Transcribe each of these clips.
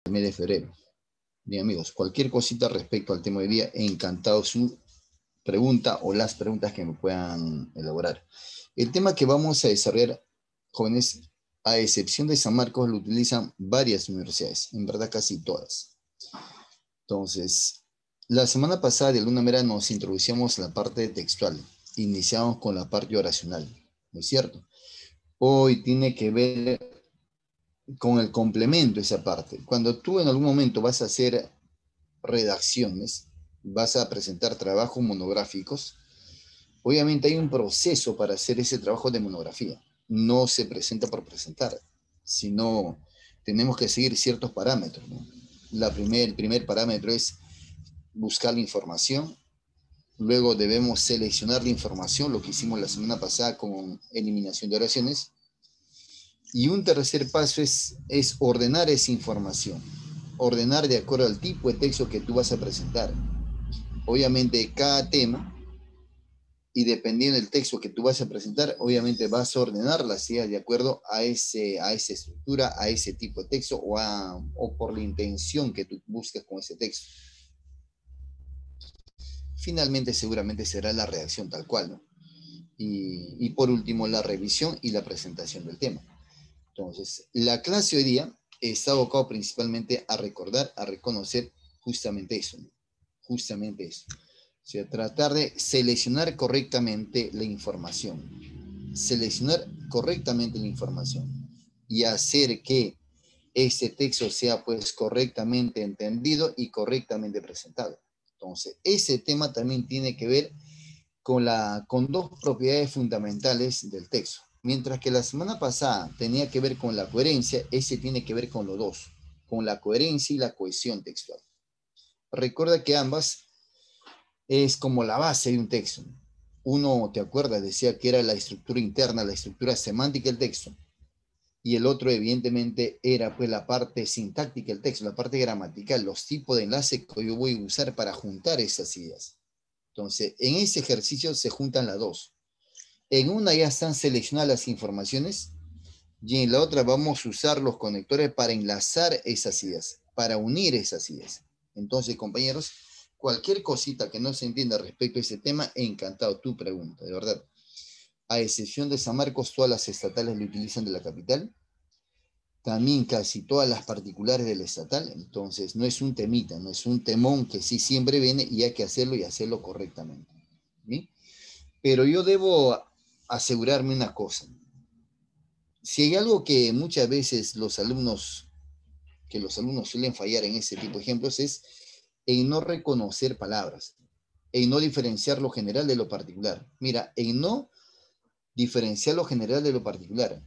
mes de febrero. Bien, amigos, cualquier cosita respecto al tema de hoy día, encantado su pregunta o las preguntas que me puedan elaborar. El tema que vamos a desarrollar, jóvenes, a excepción de San Marcos, lo utilizan varias universidades, en verdad casi todas. Entonces, la semana pasada de alguna manera nos introducíamos la parte textual, iniciamos con la parte oracional, ¿no es cierto? Hoy tiene que ver con el complemento esa parte. Cuando tú en algún momento vas a hacer redacciones, vas a presentar trabajos monográficos, obviamente hay un proceso para hacer ese trabajo de monografía. No se presenta por presentar, sino tenemos que seguir ciertos parámetros, ¿no? El primer parámetro es buscar la información, luego debemos seleccionar la información, lo que hicimos la semana pasada con eliminación de oraciones, y un tercer paso es ordenar esa información, ordenar de acuerdo al tipo de texto que tú vas a presentar. Obviamente cada tema, y dependiendo del texto que tú vas a presentar, obviamente vas a ordenar las ideas de acuerdo a esa estructura, a ese tipo de texto o por la intención que tú buscas con ese texto. Finalmente seguramente será la redacción tal cual, ¿no? Y por último la revisión y la presentación del tema. Entonces, la clase hoy día está abocado principalmente a recordar, a reconocer justamente eso, ¿no? Justamente eso. O sea, tratar de seleccionar correctamente la información. Seleccionar correctamente la información y hacer que ese texto sea pues correctamente entendido y correctamente presentado. Entonces, ese tema también tiene que ver con dos propiedades fundamentales del texto. Mientras que la semana pasada tenía que ver con la coherencia, ese tiene que ver con los dos, con la coherencia y la cohesión textual. Recuerda que ambas es como la base de un texto. Uno, ¿te acuerdas? Decía que era la estructura interna, la estructura semántica del texto. Y el otro, evidentemente, era pues la parte sintáctica del texto, la parte gramatical, los tipos de enlace que yo voy a usar para juntar esas ideas. Entonces, en ese ejercicio se juntan las dos. En una ya están seleccionadas las informaciones y en la otra vamos a usar los conectores para enlazar esas ideas, para unir esas ideas. Entonces, compañeros, cualquier cosita que no se entienda respecto a ese tema, encantado tu pregunta, de verdad. A excepción de San Marcos, todas las estatales lo utilizan de la capital, también casi todas las particulares del estatal, entonces no es un temita, no es un temón que sí siempre viene y hay que hacerlo y hacerlo correctamente. ¿Sí? Pero yo debo asegurarme una cosa. Si hay algo que muchas veces los alumnos suelen fallar en ese tipo de ejemplos es en no reconocer palabras, en no diferenciar lo general de lo particular. Mira, en no diferenciar lo general de lo particular.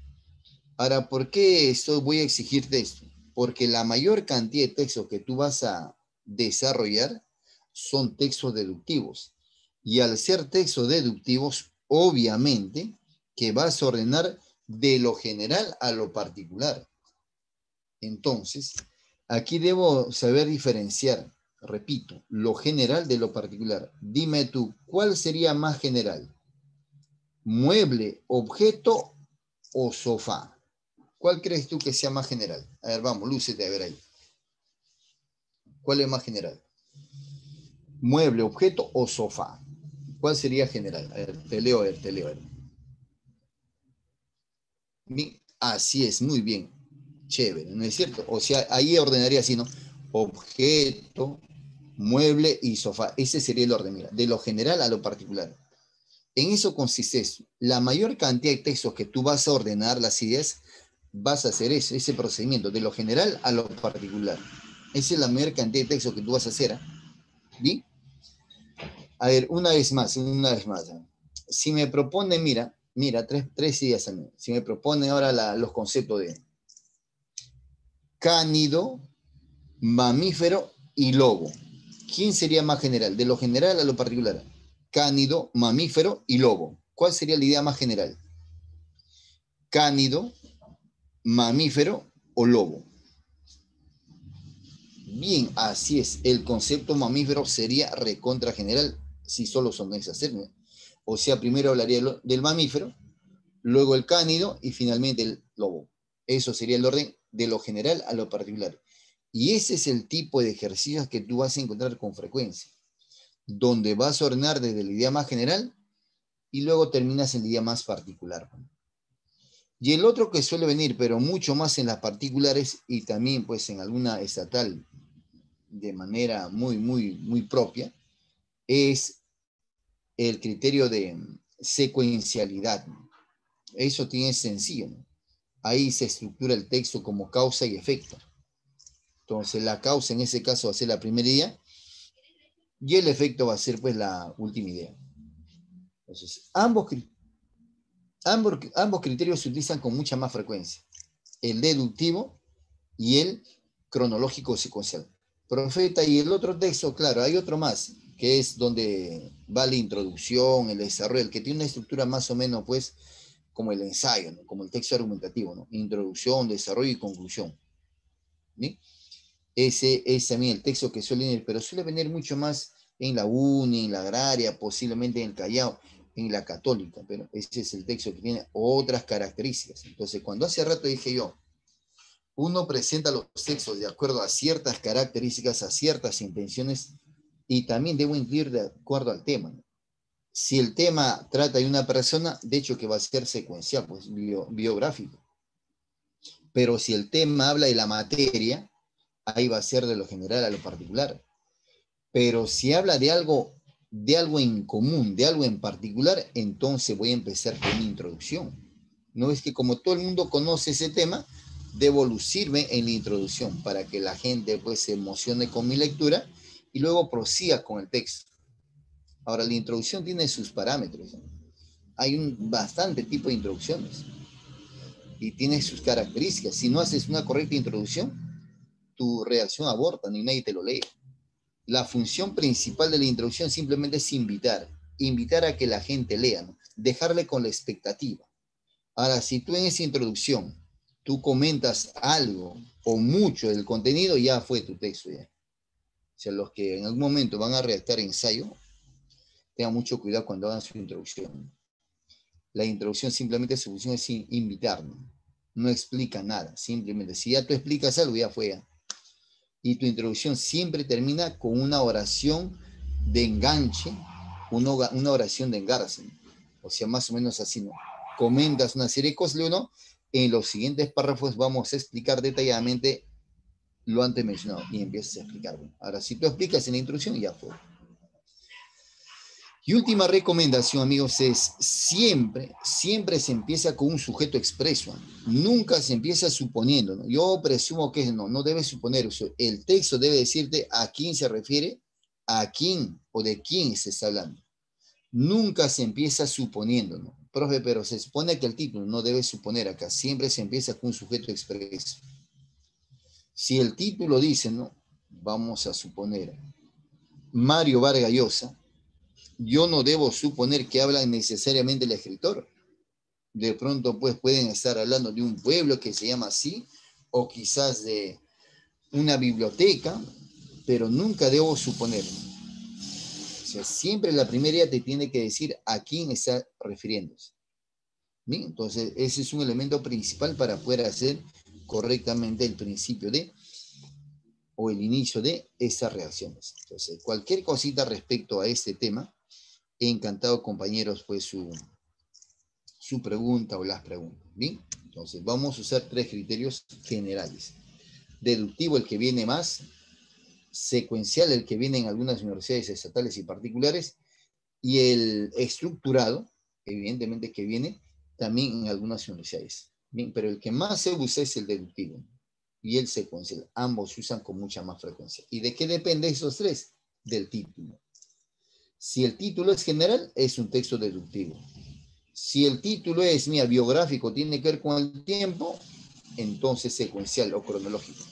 Ahora, ¿por qué voy a exigirte esto? Porque la mayor cantidad de textos que tú vas a desarrollar son textos deductivos. Y al ser textos deductivos, obviamente que vas a ordenar de lo general a lo particular. Entonces, aquí debo saber diferenciar, repito, lo general de lo particular. Dime tú, ¿cuál sería más general? ¿Mueble, objeto o sofá? ¿Cuál crees tú que sea más general? A ver, vamos, lúcete a ver ahí. ¿Cuál es más general? ¿Mueble, objeto o sofá? ¿Cuál sería general? A ver, te leo, a ver, te leo. A ver. Así es, muy bien. Chévere, ¿no es cierto? O sea, ahí ordenaría así, ¿no? Objeto, mueble y sofá. Ese sería el orden, mira, de lo general a lo particular. En eso consiste eso. La mayor cantidad de textos que tú vas a ordenar las ideas, vas a hacer eso, ese procedimiento, de lo general a lo particular. Esa es la mayor cantidad de textos que tú vas a hacer. ¿Eh? ¿Bien? A ver, una vez más, una vez más. Si me propone, mira, tres ideas a mí. Si me propone ahora los conceptos de cánido, mamífero y lobo. ¿Quién sería más general? De lo general a lo particular. Cánido, mamífero y lobo. ¿Cuál sería la idea más general? Cánido, mamífero o lobo. Bien, así es. El concepto mamífero sería recontra general si solo son esas, ¿no? O sea, primero hablaría del mamífero, luego el cánido y finalmente el lobo. Eso sería el orden de lo general a lo particular. Y ese es el tipo de ejercicios que tú vas a encontrar con frecuencia, donde vas a ordenar desde la idea más general y luego terminas en la idea más particular. Y el otro que suele venir, pero mucho más en las particulares y también pues en alguna estatal de manera muy propia, es el criterio de secuencialidad. Eso tiene sencillo, ¿no? Ahí se estructura el texto como causa y efecto. Entonces la causa en ese caso va a ser la primera idea y el efecto va a ser pues la última idea. Entonces ambos criterios se utilizan con mucha más frecuencia. El deductivo y el cronológico secuencial. Profeta y el otro texto, claro, hay otro más, que es donde va la introducción, el desarrollo, el que tiene una estructura más o menos, pues, como el ensayo, ¿no? Como el texto argumentativo, ¿no? Introducción, desarrollo y conclusión. ¿Sí? Ese es también el texto que suele venir, pero suele venir mucho más en la UNI, en la agraria, posiblemente en el Callao, en la católica, pero ese es el texto que tiene otras características. Entonces, cuando hace rato dije yo, uno presenta los textos de acuerdo a ciertas características, a ciertas intenciones, y también debo incluir de acuerdo al tema, ¿no? Si el tema trata de una persona, de hecho que va a ser secuencial, pues biográfico. Pero si el tema habla de la materia, ahí va a ser de lo general a lo particular. Pero si habla de algo en común, de algo en particular, entonces voy a empezar con una introducción. No es que como todo el mundo conoce ese tema, debo lucirme en la introducción para que la gente pues se emocione con mi lectura y luego prosiga con el texto. Ahora, la introducción tiene sus parámetros, ¿no? Hay bastante tipo de introducciones y tiene sus características. Si no haces una correcta introducción, tu reacción aborta, ni nadie te lo lee. La función principal de la introducción simplemente es invitar a que la gente lea, ¿no? Dejarle con la expectativa. Ahora, si tú en esa introducción, tú comentas algo o mucho del contenido, ya fue tu texto ya. O sea, los que en algún momento van a redactar ensayo, tengan mucho cuidado cuando hagan su introducción. La introducción simplemente su función es invitar, ¿no? No explica nada, simplemente. Si ya tú explicas algo, ya fue ya. Y tu introducción siempre termina con una oración de enganche, una oración de engarce. O sea, más o menos así, ¿no? Comentas una serie de cosas, ¿no? En los siguientes párrafos vamos a explicar detalladamente lo antes mencionado y empiezas a explicar. Ahora, si tú explicas en la introducción, ya fue. Y última recomendación, amigos, es siempre se empieza con un sujeto expreso. Nunca se empieza suponiendo, ¿no? Yo presumo que no debe suponer. El texto debe decirte a quién se refiere, a quién o de quién se está hablando. Nunca se empieza suponiendo, ¿no? Profe, pero se supone que el título no debe suponer acá. Siempre se empieza con un sujeto expreso. Si el título dice, ¿no? Vamos a suponer Mario Vargas Llosa, yo no debo suponer que habla necesariamente el escritor. De pronto, pues, pueden estar hablando de un pueblo que se llama así, o quizás de una biblioteca, pero nunca debo suponer. O sea, siempre la primera idea te tiene que decir a quién está refiriéndose. ¿Bien? Entonces, ese es un elemento principal para poder hacer correctamente el principio de o el inicio de esas reacciones. Entonces, cualquier cosita respecto a este tema, he encantado, compañeros, pues su pregunta o las preguntas. Bien, entonces vamos a usar tres criterios generales. Deductivo, el que viene más, secuencial, el que viene en algunas universidades estatales y particulares, y el estructurado, evidentemente que viene también en algunas universidades. Bien, pero el que más se usa es el deductivo y el secuencial. Ambos se usan con mucha más frecuencia. ¿Y de qué depende esos tres? Del título. Si el título es general, es un texto deductivo. Si el título es, mira, biográfico, tiene que ver con el tiempo, entonces secuencial o cronológico.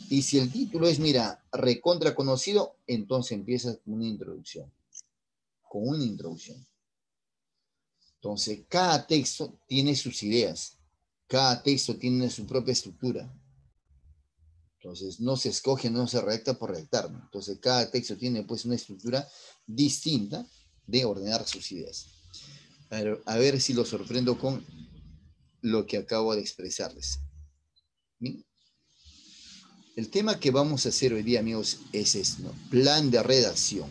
Y si el título es, mira, recontra conocido, entonces empiezas con una introducción. Con una introducción. Entonces, cada texto tiene sus ideas. Cada texto tiene su propia estructura. Entonces, no se escoge, no se redacta por redactar, ¿no? Entonces, cada texto tiene pues una estructura distinta de ordenar sus ideas. A ver si lo sorprendo con lo que acabo de expresarles. ¿Bien? El tema que vamos a hacer hoy día, amigos, es esto, ¿no? Plan de redacción.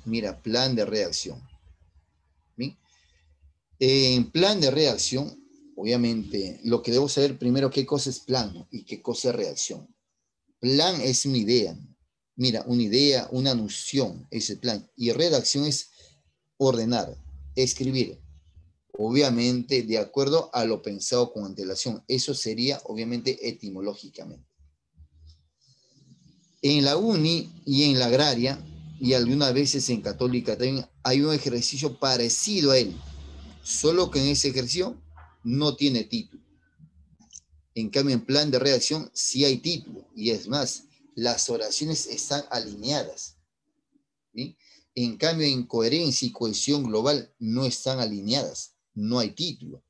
Mira, plan de redacción. ¿Bien? En plan de redacción, obviamente, lo que debo saber primero, qué cosa es plan, ¿no? Y qué cosa es redacción. Plan es una idea. Mira, una idea, una noción, es el plan. Y redacción es ordenar, escribir. Obviamente, de acuerdo a lo pensado con antelación. Eso sería, obviamente, etimológicamente. En la uni y en la agraria, y algunas veces en católica también, hay un ejercicio parecido a él, solo que en ese ejercicio no tiene título. En cambio, en plan de redacción sí hay título, y es más, las oraciones están alineadas. ¿Sí? En cambio, en coherencia y cohesión global no están alineadas, no hay título.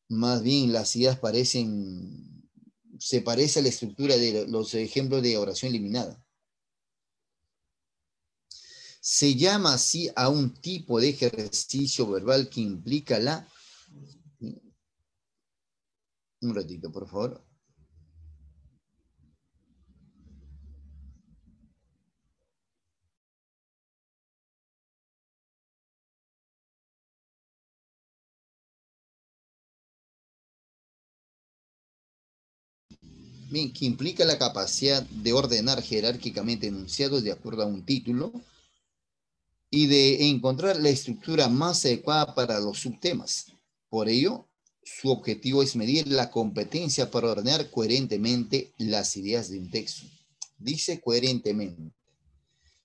Más bien las ideas parecen, se parece a la estructura de los ejemplos de oración eliminada. Se llama así a un tipo de ejercicio verbal que implica la... Un ratito, por favor. Bien, que implica la capacidad de ordenar jerárquicamente enunciados de acuerdo a un título y de encontrar la estructura más adecuada para los subtemas. Por ello, su objetivo es medir la competencia para ordenar coherentemente las ideas de un texto. Dice coherentemente.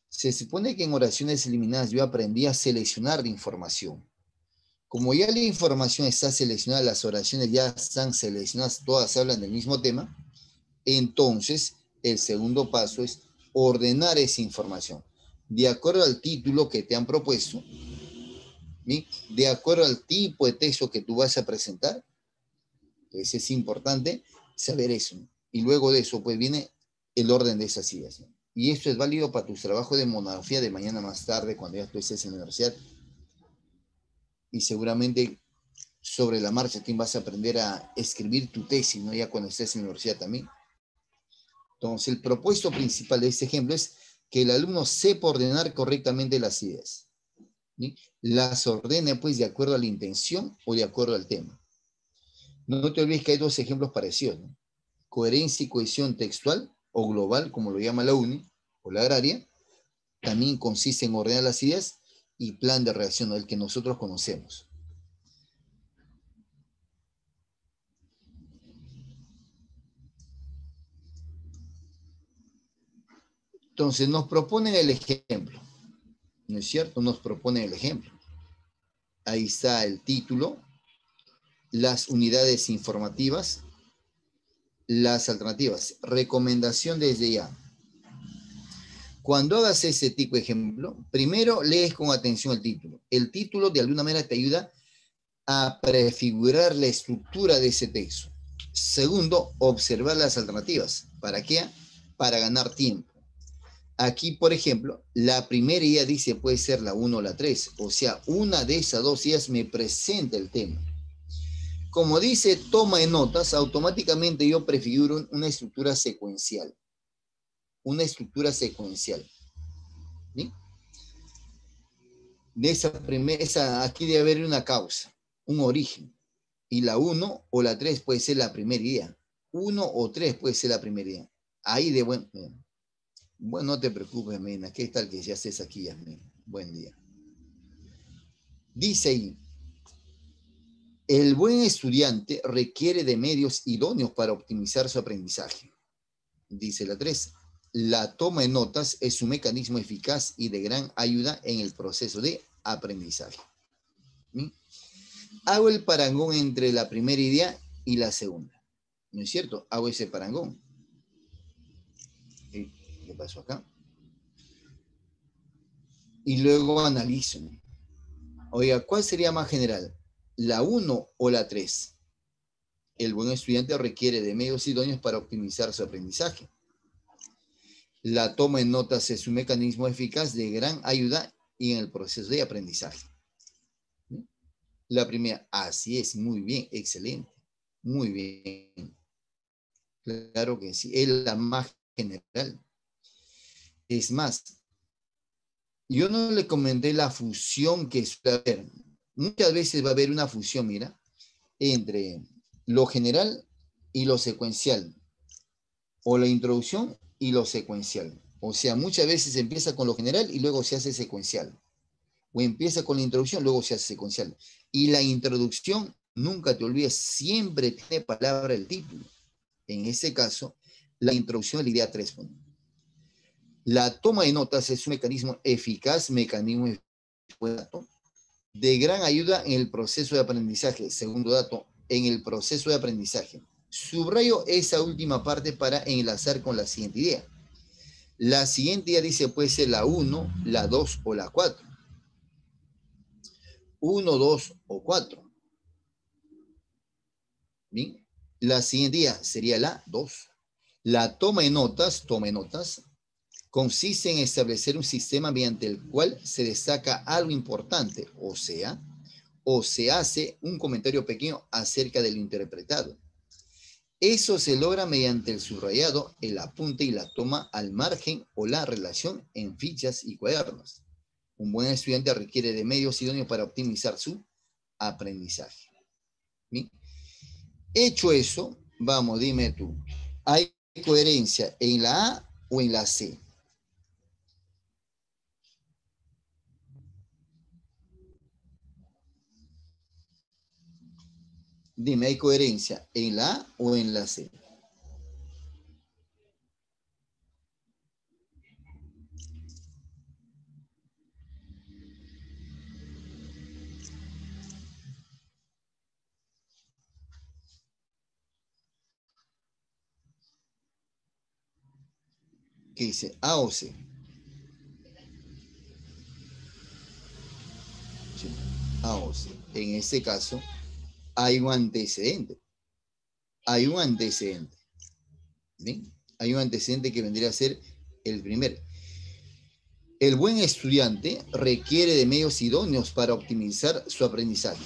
Se supone que en oraciones eliminadas yo aprendí a seleccionar la información. Como ya la información está seleccionada, las oraciones ya están seleccionadas, todas hablan del mismo tema, entonces el segundo paso es ordenar esa información de acuerdo al título que te han propuesto, ¿sí? De acuerdo al tipo de texto que tú vas a presentar. Entonces es importante saber eso. Y luego de eso, pues viene el orden de esas ideas. ¿No? Y esto es válido para tus trabajos de monografía de mañana más tarde, cuando ya tú estés en la universidad. Y seguramente sobre la marcha tú vas a aprender a escribir tu tesis, ¿no? Ya cuando estés en la universidad también. Entonces, el propuesto principal de este ejemplo es que el alumno sepa ordenar correctamente las ideas. ¿Sí? Las ordene, pues, de acuerdo a la intención o de acuerdo al tema. No te olvides que hay dos ejemplos parecidos, ¿no? Coherencia y cohesión textual o global, como lo llama la UNI o la agraria, también consiste en ordenar las ideas y plan de reacción, ¿no? El que nosotros conocemos. Entonces, nos proponen el ejemplo, ¿no es cierto? Nos proponen el ejemplo. Ahí está el título, las unidades informativas, las alternativas. Recomendación desde ya. Cuando hagas ese tipo de ejemplo, primero lees con atención el título. El título de alguna manera te ayuda a prefigurar la estructura de ese texto. Segundo, observar las alternativas. ¿Para qué? Para ganar tiempo. Aquí, por ejemplo, la primera idea dice puede ser la 1 o la 3. O sea, una de esas dos ideas me presenta el tema. Como dice toma de notas, automáticamente yo prefiguro una estructura secuencial. Una estructura secuencial. ¿Sí? De esa, aquí debe haber una causa, un origen. Y la 1 o la 3 puede ser la primera idea. 1 o 3 puede ser la primera idea. Ahí de bueno, no te preocupes, Mena. ¿Qué tal que ya estés aquí, Yasmin? Buen día. Dice ahí, el buen estudiante requiere de medios idóneos para optimizar su aprendizaje. Dice la 3. La toma de notas es un mecanismo eficaz y de gran ayuda en el proceso de aprendizaje. ¿Sí? Hago el parangón entre la primera idea y la segunda. ¿No es cierto? Hago ese parangón. ¿Qué pasó acá? Y luego analizo. Oiga, ¿cuál sería más general? ¿La 1 o la 3? El buen estudiante requiere de medios idóneos para optimizar su aprendizaje. La toma en notas es un mecanismo eficaz de gran ayuda y en el proceso de aprendizaje. La primera, así es, muy bien, excelente, muy bien. Claro que sí, es la más general. Es más, yo no le comenté la fusión que suele haber. Muchas veces va a haber una fusión, mira, entre lo general y lo secuencial, o la introducción y lo secuencial. O sea, muchas veces empieza con lo general y luego se hace secuencial. O empieza con la introducción, luego se hace secuencial. Y la introducción, nunca te olvides, siempre tiene palabra el título. En ese caso, la introducción de la idea 3. La toma de notas es un mecanismo eficaz, de gran ayuda en el proceso de aprendizaje. Segundo dato, en el proceso de aprendizaje. Subrayo esa última parte para enlazar con la siguiente idea. La siguiente idea dice puede ser la 1, la 2 o la 4. 1, 2 o 4. Bien. La siguiente idea sería la 2. La toma de notas, consiste en establecer un sistema mediante el cual se destaca algo importante, o se hace un comentario pequeño acerca de lo interpretado. Eso se logra mediante el subrayado, el apunte y la toma al margen o la relación en fichas y cuadernos. Un buen estudiante requiere de medios idóneos para optimizar su aprendizaje. ¿Bien? Hecho eso, vamos, dime tú, ¿hay coherencia en la A o en la C? Dime, ¿hay coherencia en la A o en la C? ¿Qué dice? ¿A o C? Sí, A o C. En este caso, hay un antecedente. Hay un antecedente. ¿Bien? Hay un antecedente que vendría a ser el primero. El buen estudiante requiere de medios idóneos para optimizar su aprendizaje.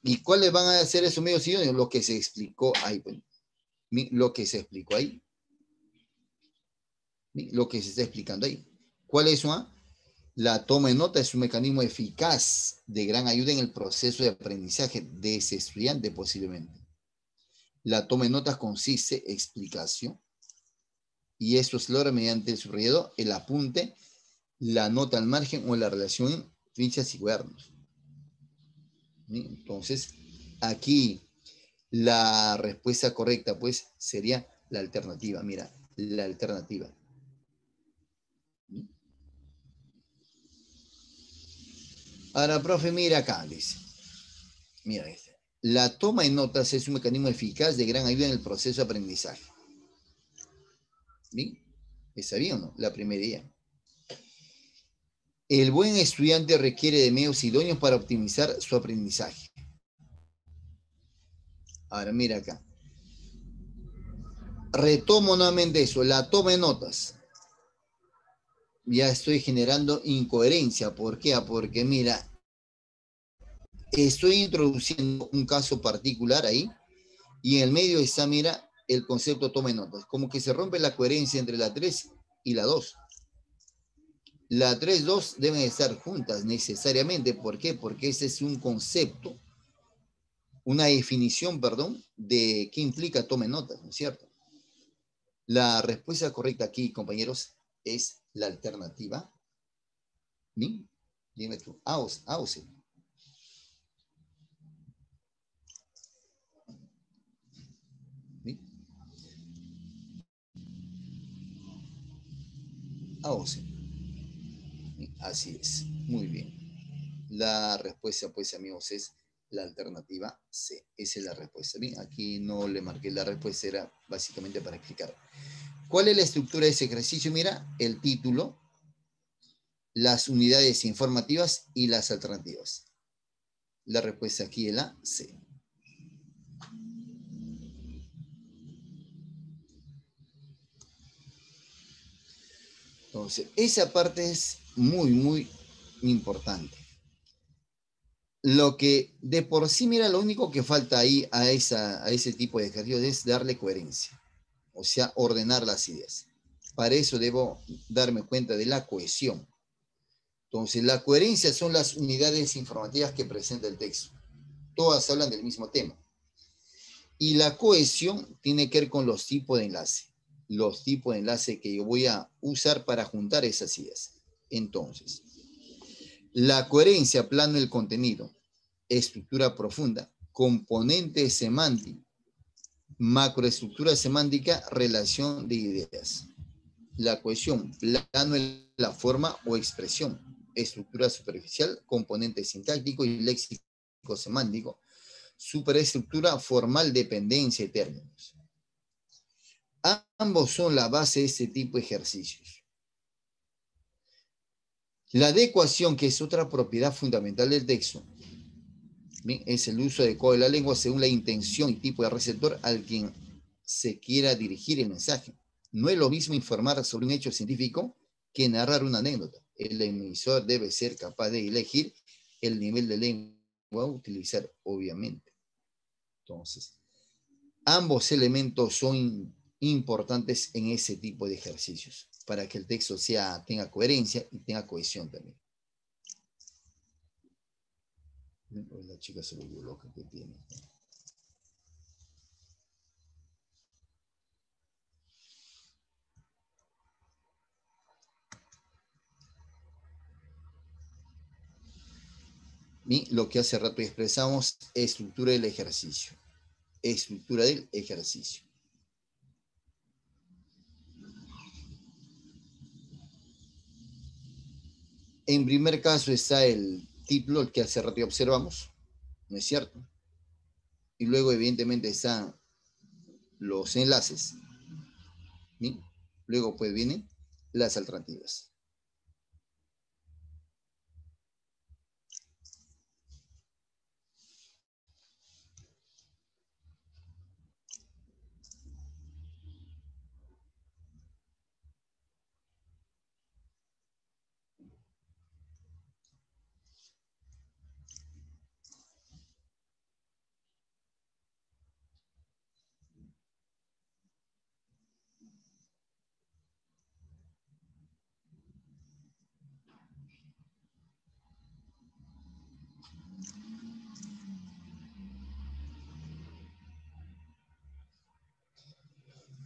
¿Y cuáles van a ser esos medios idóneos? Lo que se explicó ahí. Bueno, lo que se explicó ahí. Lo que se está explicando ahí. ¿Cuál es eso? La toma de nota es un mecanismo eficaz de gran ayuda en el proceso de aprendizaje de ese estudiante posiblemente. La toma de notas consiste en explicación y esto se logra mediante el subrayado, el apunte, la nota al margen o la relación en fichas y cuadernos. Entonces, aquí la respuesta correcta pues sería la alternativa. Mira, la alternativa. Ahora, profe, mira acá, dice. Mira este. La toma de notas es un mecanismo eficaz de gran ayuda en el proceso de aprendizaje. ¿Bien? ¿Está bien o no? La primera idea. El buen estudiante requiere de medios idóneos para optimizar su aprendizaje. Ahora, mira acá. Retomo nuevamente eso, la toma de notas. Ya estoy generando incoherencia. ¿Por qué? Porque mira, estoy introduciendo un caso particular ahí y en el medio está, mira, el concepto toma de notas. Como que se rompe la coherencia entre la 3 y la 2. La 3, 2 deben estar juntas necesariamente. ¿Por qué? Porque ese es un concepto, una definición, perdón, de qué implica tome notas, ¿no es cierto? La respuesta correcta aquí, compañeros, es la alternativa. ¿Bien? Dime tú, A o C. ¿Bien? A o C. ¿Bien? Así es. Muy bien. La respuesta, pues, amigos, es la alternativa C. Esa es la respuesta. Bien, aquí no le marqué la respuesta, era básicamente para explicar. ¿Cuál es la estructura de ese ejercicio? Mira, el título, las unidades informativas y las alternativas. La respuesta aquí es la C. Entonces, esa parte es muy, muy importante. Lo que de por sí, mira, lo único que falta ahí a ese tipo de ejercicios es darle coherencia. O sea, ordenar las ideas. para eso debo darme cuenta de la cohesión. Entonces, la coherencia son las unidades informativas que presenta el texto. Todas hablan del mismo tema. Y la cohesión tiene que ver con los tipos de enlace. Los tipos de enlace que yo voy a usar para juntar esas ideas. Entonces, la coherencia, plano del contenido, estructura profunda, componente semántico, macroestructura semántica, relación de ideas. La cohesión, plano de la forma o expresión, estructura superficial, componente sintáctico y léxico semántico, superestructura formal, dependencia y términos. Ambos son la base de este tipo de ejercicios. La adecuación, que es otra propiedad fundamental del texto, es el uso adecuado de la lengua según la intención y tipo de receptor al quien se quiera dirigir el mensaje. No es lo mismo informar sobre un hecho científico que narrar una anécdota. El emisor debe ser capaz de elegir el nivel de lengua a utilizar, obviamente. Entonces, ambos elementos son importantes en ese tipo de ejercicios para que el texto tenga coherencia y tenga cohesión también. La chica se volvió loca que tiene. Bien, lo que hace rato expresamos, estructura del ejercicio. Estructura del ejercicio. En primer caso está el título, el que hace rato ya observamos, ¿no es cierto? Y luego evidentemente están los enlaces. ¿Bien? Luego pues vienen las alternativas.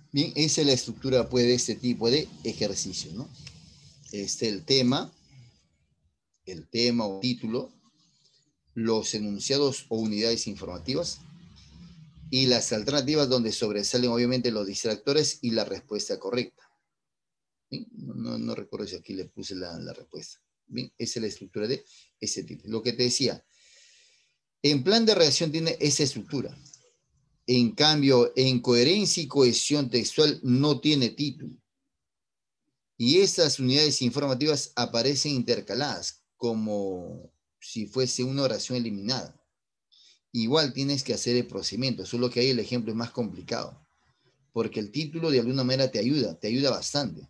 Bien, esa es la estructura pues, de este tipo de ejercicio, ¿no? El tema o título, los enunciados o unidades informativas y las alternativas donde sobresalen obviamente los distractores y la respuesta correcta. ¿Bien? No recuerdo si aquí le puse la respuesta. Bien, esa es la estructura de ese tipo. Lo que te decía, en plan de redacción tiene esa estructura. En cambio, en coherencia y cohesión textual no tiene título. Y estas unidades informativas aparecen intercaladas, como si fuese una oración eliminada. Igual tienes que hacer el procedimiento, solo que ahí el ejemplo es más complicado, porque el título de alguna manera te ayuda bastante.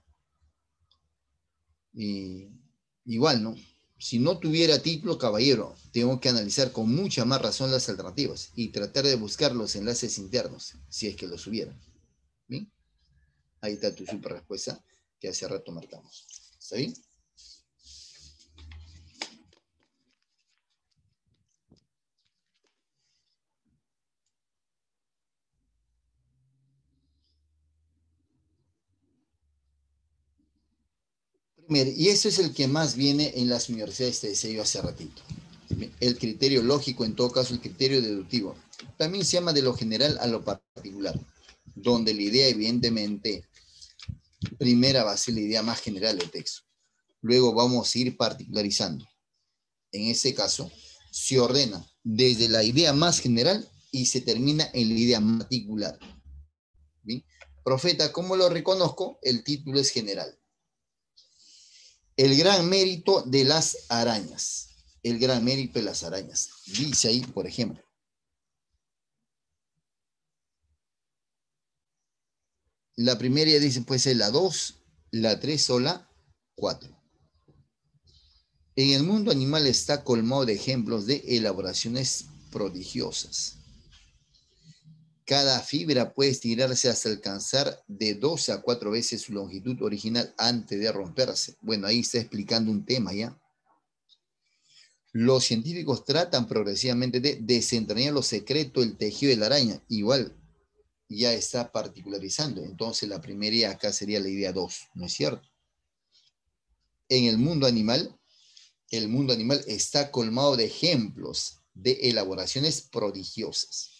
Y igual, ¿no? Si no tuviera título, caballero, tengo que analizar con mucha más razón las alternativas y tratar de buscar los enlaces internos, si es que los hubiera. ¿Bien? Ahí está tu super respuesta que hace rato marcamos. ¿Está bien? Primero, y eso es el que más viene en las universidades, te decía yo hace ratito. El criterio lógico, en todo caso, el criterio deductivo. También se llama de lo general a lo particular, donde la idea, evidentemente, primera va a ser la idea más general del texto. Luego vamos a ir particularizando. En ese caso, se ordena desde la idea más general y se termina en la idea particular. ¿Bien? Profeta, ¿cómo lo reconozco? El título es general. El gran mérito de las arañas. El gran mérito de las arañas. Dice ahí, por ejemplo. La primera ya dice, puede ser la 2, la 3 o la 4. En el mundo animal está colmado de ejemplos de elaboraciones prodigiosas. Cada fibra puede estirarse hasta alcanzar de 2 a 4 veces su longitud original antes de romperse. Bueno, ahí está explicando un tema ya. Los científicos tratan progresivamente de desentrañar los secretos del tejido de la araña. Igual, ya está particularizando. Entonces, la primera idea acá sería la idea 2, ¿no es cierto? En el mundo animal está colmado de ejemplos de elaboraciones prodigiosas.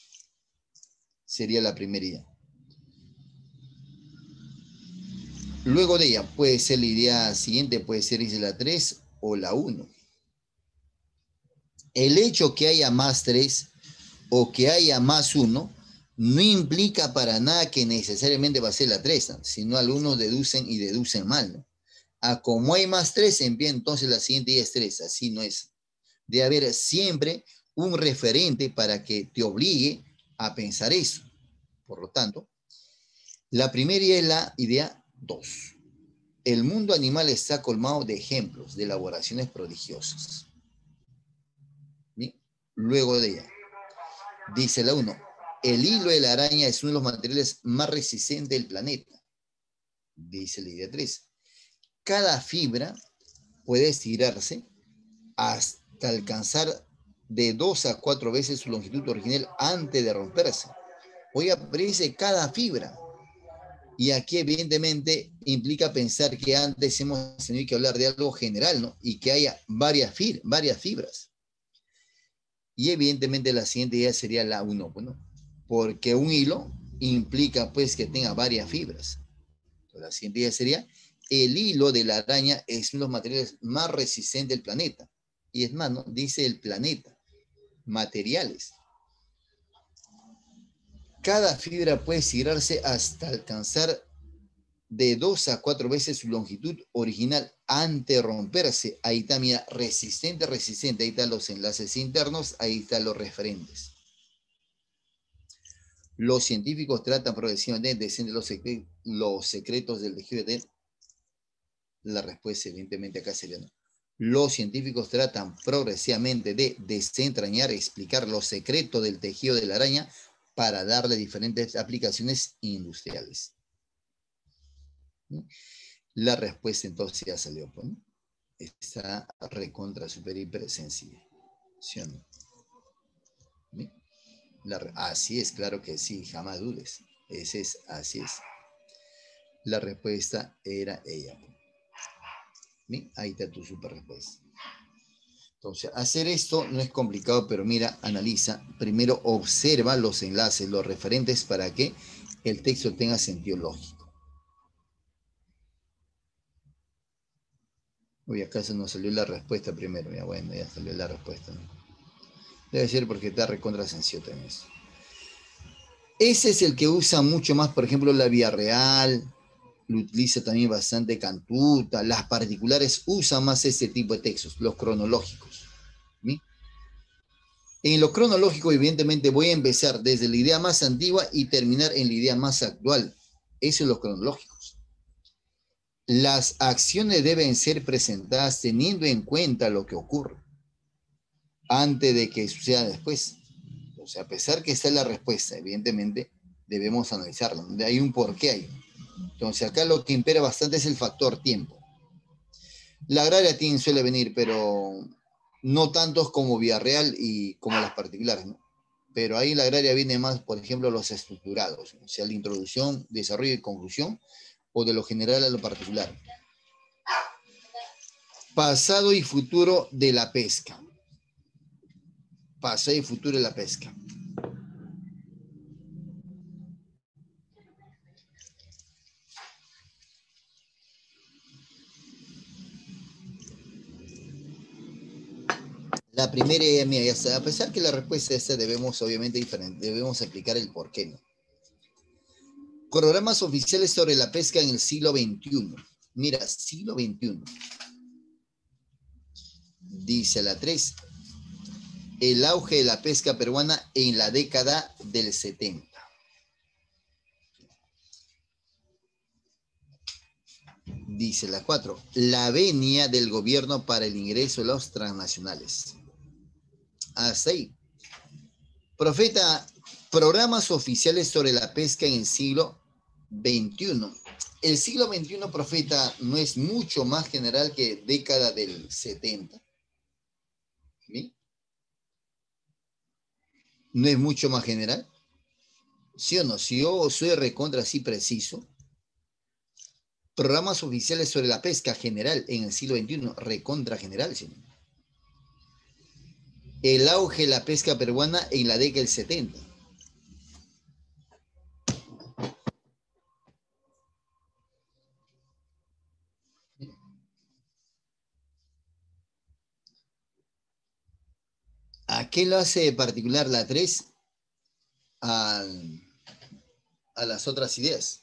Sería la primera idea. Luego de ella, puede ser la idea siguiente, puede ser la 3 o la 1. El hecho que haya más 3 o que haya más 1 no implica para nada que necesariamente va a ser la 3, ¿no? Sino algunos deducen y deducen mal, ¿no? Como hay más 3, entonces la siguiente idea es 3. Así no es. Debe haber siempre un referente para que te obligue a pensar eso. Por lo tanto, la primera idea es la idea 2. El mundo animal está colmado de ejemplos, de elaboraciones prodigiosas. ¿Bien? Luego de ella, dice la 1, el hilo de la araña es uno de los materiales más resistentes del planeta. Dice la idea 3. Cada fibra puede estirarse hasta alcanzar de 2 a 4 veces su longitud original antes de romperse. Oiga, pero dice cada fibra. Y aquí evidentemente implica pensar que antes hemos tenido que hablar de algo general, ¿no? Y que haya varias fibras. Y evidentemente la siguiente idea sería la 1, ¿no? Porque un hilo implica pues que tenga varias fibras. Entonces, la siguiente idea sería, el hilo de la araña es uno de los materiales más resistentes del planeta. Y es más, ¿no? Dice el planeta, materiales. Cada fibra puede estirarse hasta alcanzar de 2 a 4 veces su longitud original antes de romperse. Ahí está, mira, resistente. Ahí están los enlaces internos, ahí están los referentes. Los científicos tratan progresivamente de descender los secretos del tejido de... La respuesta evidentemente acá sería no. Los científicos tratan progresivamente de desentrañar, explicar los secretos del tejido de la araña para darle diferentes aplicaciones industriales. La respuesta entonces ya salió, ¿no? Está recontra super hiper sencilla. ¿Sí o no? Así es, claro que sí, jamás dudes. Así es. La respuesta era ella. ¿Sí? Ahí está tu super respuesta. Entonces, hacer esto no es complicado, pero mira, analiza. Primero observa los enlaces, los referentes para que el texto tenga sentido lógico. Uy, acaso no salió la respuesta primero. Ya, bueno, ya salió la respuesta, ¿no? Debe ser porque está recontra sencillo también eso. Ese es el que usa mucho más, por ejemplo, la vía real, lo utiliza también bastante Cantuta, las particulares usan más este tipo de textos, los cronológicos. ¿Sí? En lo cronológico, evidentemente, voy a empezar desde la idea más antigua y terminar en la idea más actual. Eso es los cronológicos. Las acciones deben ser presentadas teniendo en cuenta lo que ocurre antes de que suceda después. O sea, a pesar que está la respuesta, evidentemente, debemos analizarla. Hay un porqué ahí. Entonces, acá lo que impera bastante es el factor tiempo. La agraria suele venir, pero no tantos como Villarreal y como las particulares, ¿no? Pero ahí la agraria viene más, por ejemplo, los estructurados, ¿no? O sea, la introducción, desarrollo y conclusión, o de lo general a lo particular. Pasado y futuro de la pesca. Pasado y futuro de la pesca. La primera idea mía, ya está. A pesar que la respuesta es esta, debemos obviamente debemos explicar el por qué, ¿no? Programas oficiales sobre la pesca en el siglo XXI. Mira, siglo XXI. Dice la 3. El auge de la pesca peruana en la década del 70. Dice la 4. La venia del gobierno para el ingreso de los transnacionales. Hasta ahí. Programas oficiales sobre la pesca en el siglo XXI. El siglo XXI, profeta, no es mucho más general que década del 70. ¿Sí? ¿No es mucho más general? ¿Sí o no? Si yo soy recontra así preciso, programas oficiales sobre la pesca general en el siglo XXI, recontra general, ¿sí? El auge de la pesca peruana en la década del 70. ¿A qué lo hace particular la 3 a, a las otras ideas?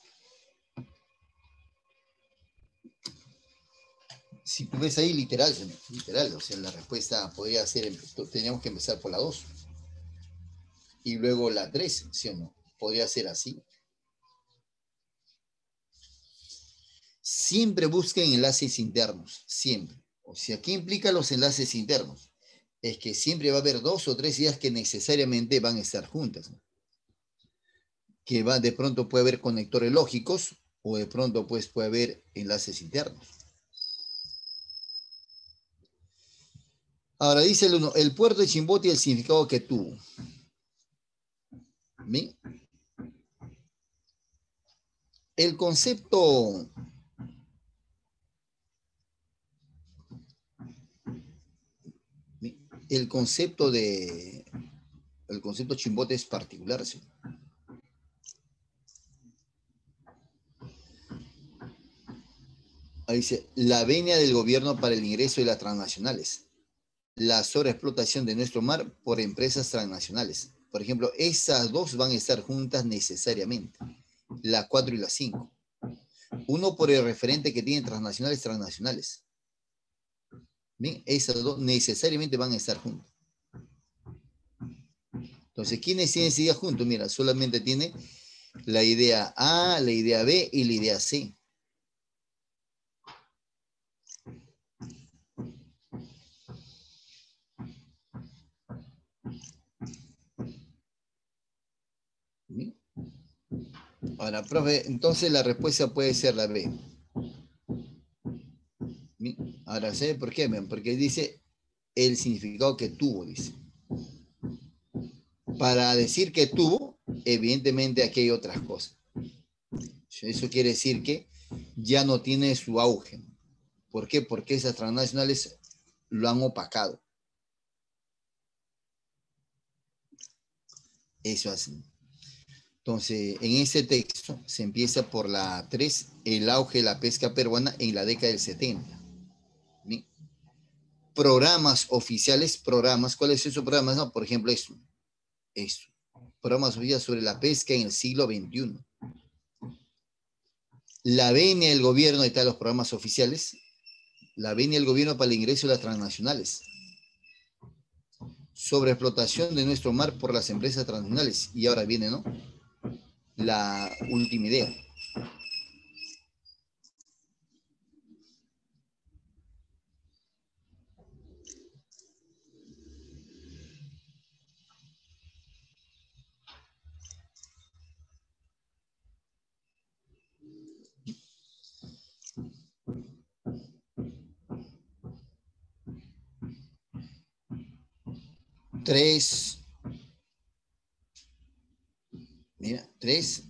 Si tú ves ahí literal, literal, o sea, la respuesta podría ser, teníamos que empezar por la 2 y luego la 3, ¿sí o no? Podría ser así. Siempre busquen enlaces internos, siempre. O sea, ¿qué implica los enlaces internos? Es que siempre va a haber 2 o 3 ideas que necesariamente van a estar juntas, ¿no? Que va, de pronto puede haber conectores lógicos o de pronto pues puede haber enlaces internos. Ahora dice el 1, el puerto de Chimbote y el significado que tuvo. ¿Bien? El concepto el concepto de el concepto Chimbote es particular, ¿sí? Ahí dice, la venia del gobierno para el ingreso de las transnacionales, la sobreexplotación de nuestro mar por empresas transnacionales. Por ejemplo, esas dos van a estar juntas necesariamente, la 4 y la 5. Uno por el referente que tienen transnacionales. Bien, esas dos necesariamente van a estar juntas. Entonces, ¿quiénes tienen esa idea juntos? Mira, solamente tiene la idea A, la idea B y la idea C. ¿Bien? Ahora, profe, entonces la respuesta puede ser la B. ¿Bien? Ahora, ¿sabe por qué? Porque dice el significado que tuvo, dice. Para decir que tuvo, evidentemente aquí hay otras cosas. Eso quiere decir que ya no tiene su auge. ¿Por qué? Porque esas transnacionales lo han opacado. Eso así. Entonces, en ese texto se empieza por la 3, el auge de la pesca peruana en la década del 70. ¿Bien? Programas oficiales, programas, ¿cuáles son esos programas? No, por ejemplo, esto. Programas oficiales sobre la pesca en el siglo XXI. La venia del gobierno, ahí están los programas oficiales, la venia del gobierno para el ingreso de las transnacionales. Sobreexplotación de nuestro mar por las empresas transnacionales. Y ahora viene, ¿no? La última idea. Tres. Mira, 3.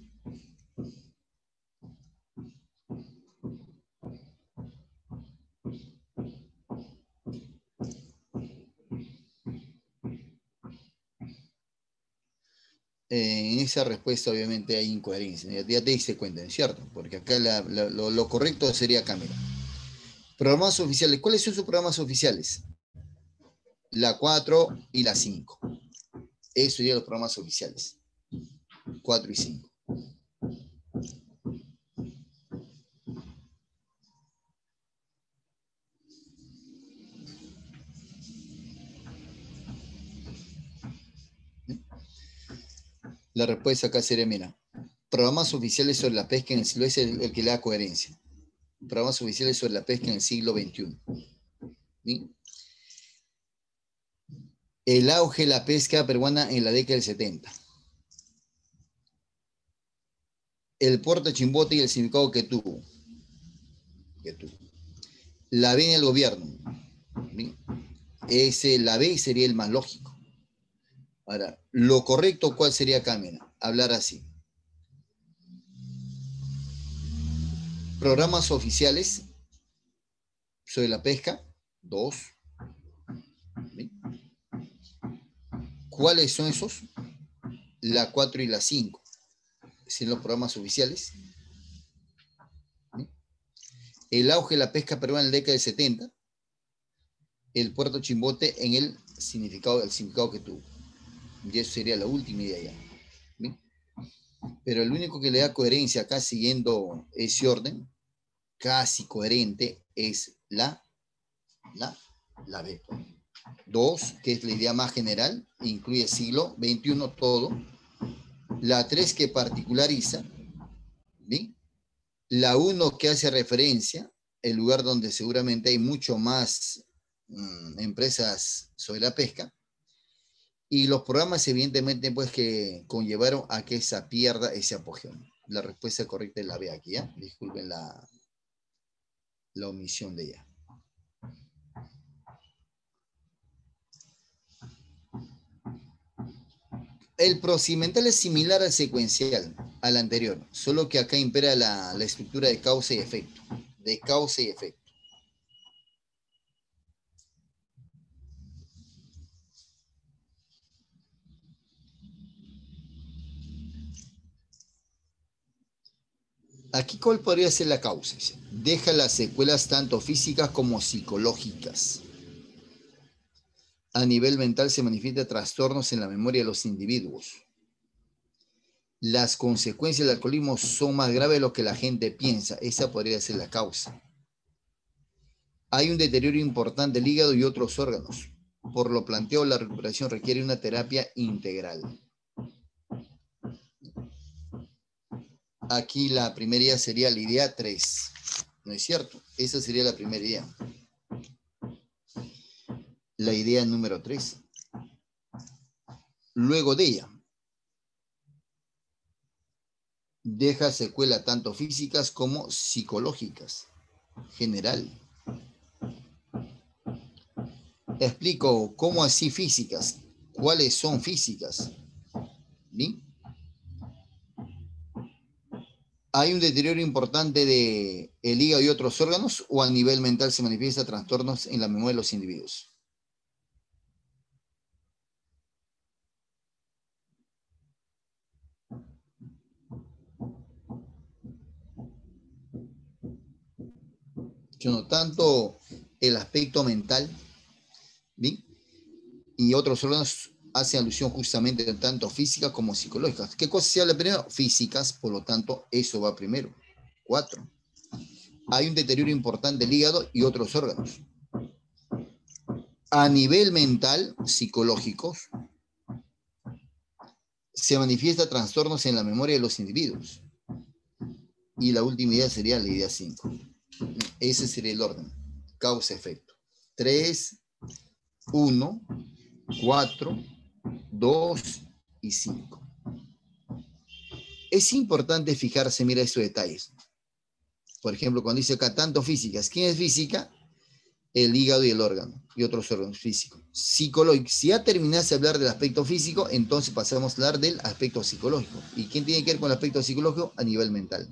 En esa respuesta obviamente hay incoherencia. Ya te diste cuenta, ¿cierto? Porque acá lo correcto sería acá, mira. Programas oficiales. ¿Cuáles son sus programas oficiales? La 4 y la 5. Eso serían los programas oficiales. 4 y 5. La respuesta acá sería, mira, programas oficiales sobre la pesca en el siglo, es el que le da coherencia. Programas oficiales sobre la pesca en el siglo XXI. ¿Bien? El auge de la pesca peruana en la década del 70. el puerto de Chimbote y el significado que tuvo. La B en el gobierno. ¿Bien? La B sería el más lógico. Ahora, lo correcto, ¿cuál sería acá? Mira, hablar así. Programas oficiales sobre la pesca, 2. ¿Bien? ¿Cuáles son esos? La 4 y la 5. Son los programas oficiales. ¿Bien? El auge de la pesca peruana en la década del 70. El puerto Chimbote en el significado que tuvo. Y eso sería la última idea ya. ¿Bien? Pero el único que le da coherencia acá, siguiendo ese orden, casi coherente, es la B. 2, que es la idea más general, incluye siglo XXI todo. La 3, que particulariza. ¿Bien? La 1, que hace referencia, el lugar donde seguramente hay mucho más empresas sobre la pesca. Y los programas, evidentemente, pues que conllevaron a que esa pierda ese apogeo. La respuesta correcta es la B aquí, ¿ya? Disculpen la omisión de ella. El procedimental es similar al secuencial, al anterior, solo que acá impera la estructura de causa y efecto. De causa y efecto. Aquí, ¿cuál podría ser la causa? Deja las secuelas tanto físicas como psicológicas. A nivel mental se manifiesta trastornos en la memoria de los individuos. Las consecuencias del alcoholismo son más graves de lo que la gente piensa. Esa podría ser la causa. Hay un deterioro importante del hígado y otros órganos. Por lo planteado, la recuperación requiere una terapia integral. Aquí la primera idea sería la idea 3. ¿No es cierto? Esa sería la primera idea. La idea número 3. Luego de ella, deja secuelas tanto físicas como psicológicas. General. Explico cómo así físicas. ¿Cuáles son físicas? ¿Bien? ¿Hay un deterioro importante del hígado y otros órganos o a nivel mental se manifiesta trastornos en la memoria de los individuos? No tanto el aspecto mental, ¿bien? Y otros órganos hacen alusión justamente tanto físicas como psicológicas. ¿Qué cosa se habla primero? Físicas, por lo tanto, eso va primero. 4. Hay un deterioro importante del hígado y otros órganos. A nivel mental, psicológicos, se manifiesta trastornos en la memoria de los individuos. Y la última idea sería la idea 5. Ese sería el orden. Causa-efecto. 3, 1, 4, 2 y 5. Es importante fijarse, mira estos detalles. Por ejemplo, cuando dice acá tanto físicas, ¿quién es física? El hígado y el órgano, y otros órganos físicos. Psicológico. Si ya terminaste de hablar del aspecto físico, entonces pasamos a hablar del aspecto psicológico. ¿Y quién tiene que ver con el aspecto psicológico? A nivel mental.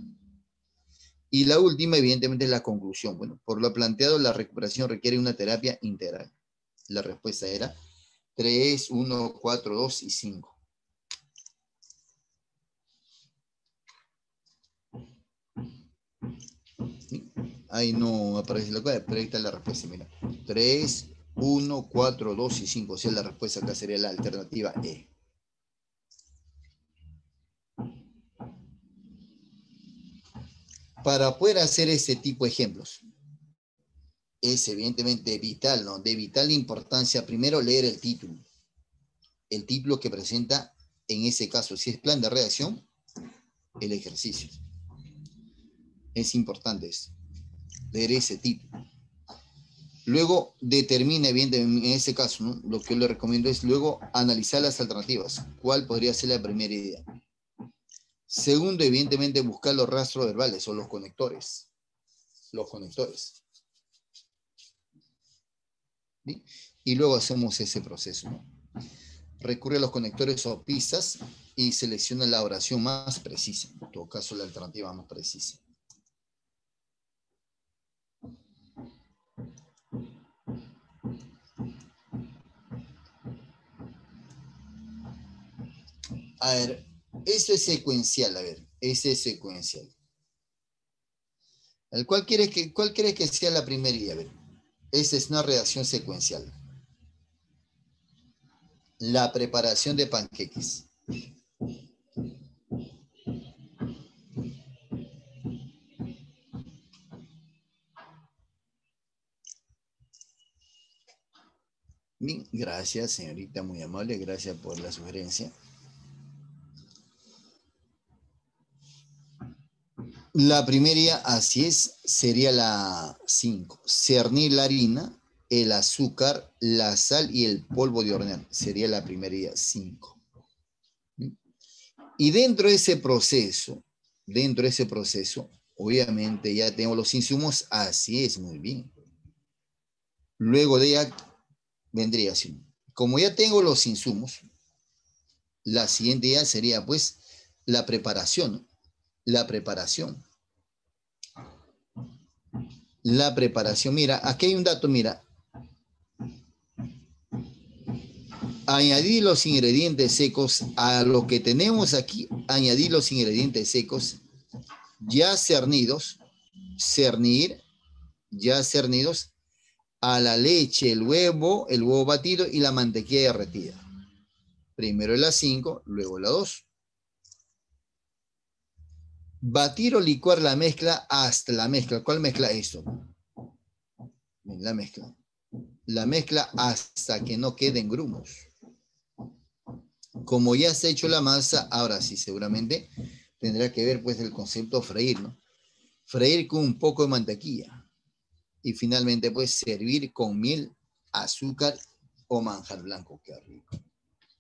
Y la última, evidentemente, es la conclusión. Bueno, por lo planteado, la recuperación requiere una terapia integral. La respuesta era 3, 1, 4, 2 y 5. Ahí no aparece la cosa, pero ahí está la respuesta. Mira, 3, 1, 4, 2 y 5. O sea, la respuesta acá sería la alternativa E. Para poder hacer ese tipo de ejemplos, es evidentemente vital, ¿no? De vital importancia, primero leer el título. El título que presenta, en ese caso, si es plan de redacción, el ejercicio. Es importante eso, leer ese título. Luego determina, evidentemente, en ese caso, ¿no? Lo que yo le recomiendo es luego analizar las alternativas. ¿Cuál podría ser la primera idea? Segundo, evidentemente, buscar los rastros verbales o los conectores. Los conectores. ¿Sí? Y luego hacemos ese proceso, ¿no? Recurre a los conectores o pistas y selecciona la oración más precisa. En todo caso, la alternativa más precisa. A ver, esto es secuencial, a ver, ese es secuencial. ¿Cuál crees que sea la primera idea? A ver, esa es una redacción secuencial. La preparación de panqueques. Bien, gracias, señorita, muy amable, gracias por la sugerencia. La primera, así es, sería la 5. Cernir la harina, el azúcar, la sal y el polvo de hornear. Sería la primera 5. Y dentro de ese proceso, obviamente ya tengo los insumos, así es, muy bien. Luego de ella vendría así. Como ya tengo los insumos, la siguiente idea sería pues la preparación. La preparación. La preparación. Mira, aquí hay un dato, mira. Añadir los ingredientes secos a lo que tenemos aquí, añadir los ingredientes secos ya cernidos, ya cernidos a la leche, el huevo batido y la mantequilla derretida. Primero la 5, luego la 2. Batir o licuar la mezcla hasta la mezcla. ¿Cuál mezcla esto? La mezcla. La mezcla hasta que no queden grumos. Como ya se ha hecho la masa, ahora sí, seguramente tendrá que ver pues el concepto freír, ¿no? Freír con un poco de mantequilla. Y finalmente pues servir con miel, azúcar o manjar blanco. Qué rico.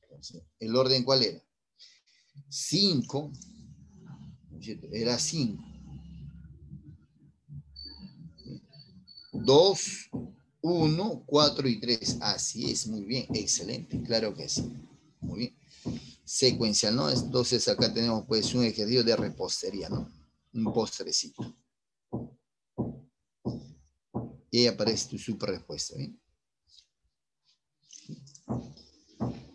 Entonces, ¿el orden cuál era? 5. Era 5. 2, 1, 4 y 3. Así es, muy bien, excelente, claro que sí. Muy bien. Secuencial, ¿no? Entonces acá tenemos pues un ejercicio de repostería, ¿no? Un postrecito. Y ahí aparece tu super respuesta, ¿bien?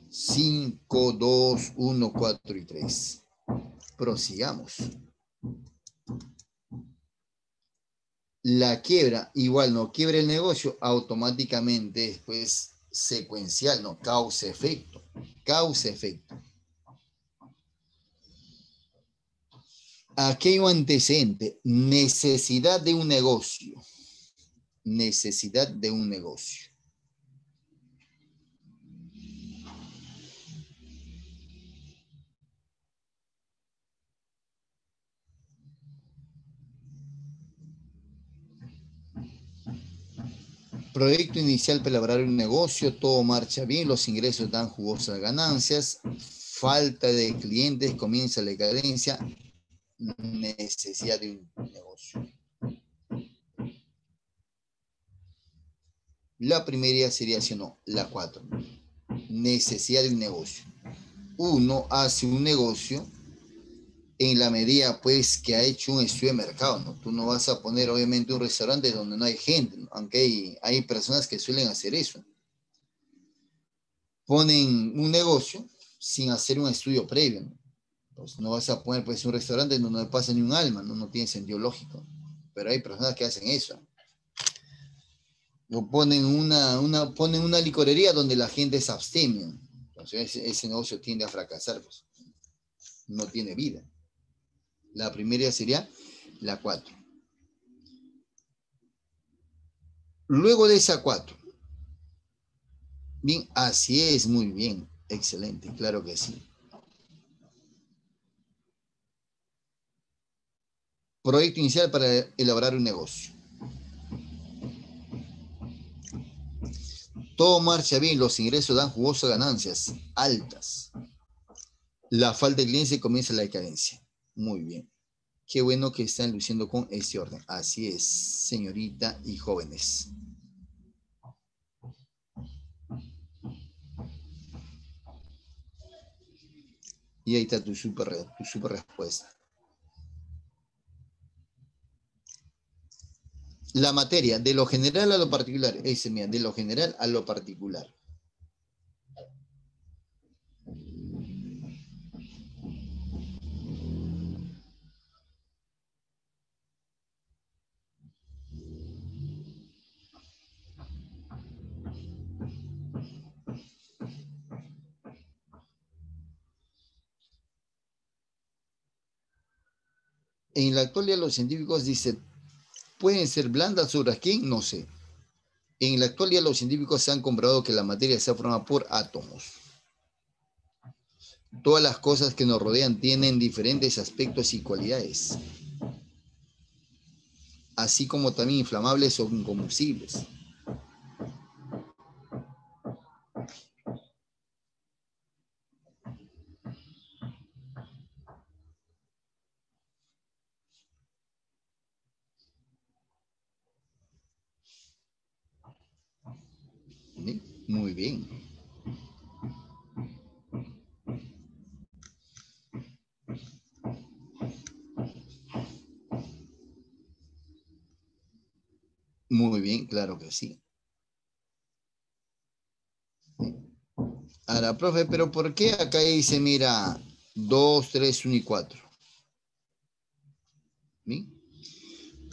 5, 2, 1, 4 y 3. Prosigamos. La quiebra, igual no quiebra el negocio, automáticamente después secuencial, ¿no? Causa-efecto. Causa-efecto. Aquí hay un antecedente, necesidad de un negocio. Necesidad de un negocio. Proyecto inicial para elaborar un negocio, todo marcha bien, los ingresos dan jugosas ganancias, falta de clientes, comienza la decadencia, necesidad de un negocio. La primera sería si no, la 4. Necesidad de un negocio. Uno hace un negocio en la medida pues que ha hecho un estudio de mercado, ¿no? Tú no vas a poner obviamente un restaurante donde no hay gente, ¿no? Aunque hay personas que suelen hacer eso. Ponen un negocio sin hacer un estudio previo, ¿no? Pues no vas a poner pues un restaurante donde no pasa ni un alma, ¿no? No tiene sentido lógico. Pero hay personas que hacen eso. O ponen una licorería donde la gente se abstiene. Entonces ese negocio tiende a fracasar, pues. No tiene vida. La primera sería la 4. Luego de esa 4. Bien, así es, muy bien. Excelente, claro que sí. Proyecto inicial para elaborar un negocio. Todo marcha bien, los ingresos dan jugosas ganancias altas. La falta de clientes comienza la decadencia. Muy bien. Qué bueno que están luciendo con ese orden. Así es, señorita y jóvenes. Y ahí está tu super respuesta. La materia, de lo general a lo particular. Ese, mira, de lo general a lo particular. En la actualidad los científicos dicen, ¿pueden ser blandas o duras? ¿Quién? No sé. En la actualidad los científicos se han comprobado que la materia se forma por átomos. Todas las cosas que nos rodean tienen diferentes aspectos y cualidades, así como también inflamables o incombustibles. ¿Sí? Muy bien. Muy bien, claro que sí. Ahora, profe, pero ¿por qué acá dice, mira, 2, 3, 1 y 4? ¿Sí?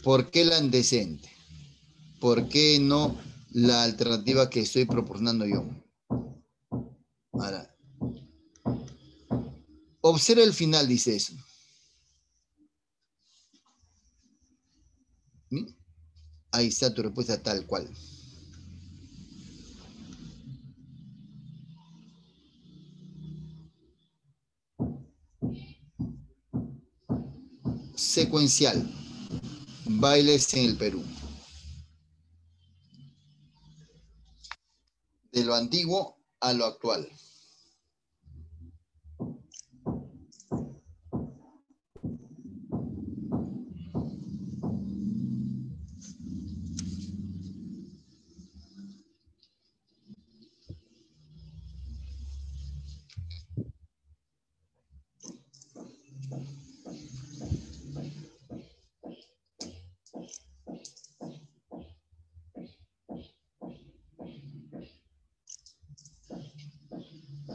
¿Por qué la andescente? ¿Por qué no la alternativa que estoy proporcionando yo? Ahora, observa el final, dice eso. ¿Sí? Ahí está tu respuesta tal cual. Secuencial. Bailes en el Perú. De lo antiguo a lo actual.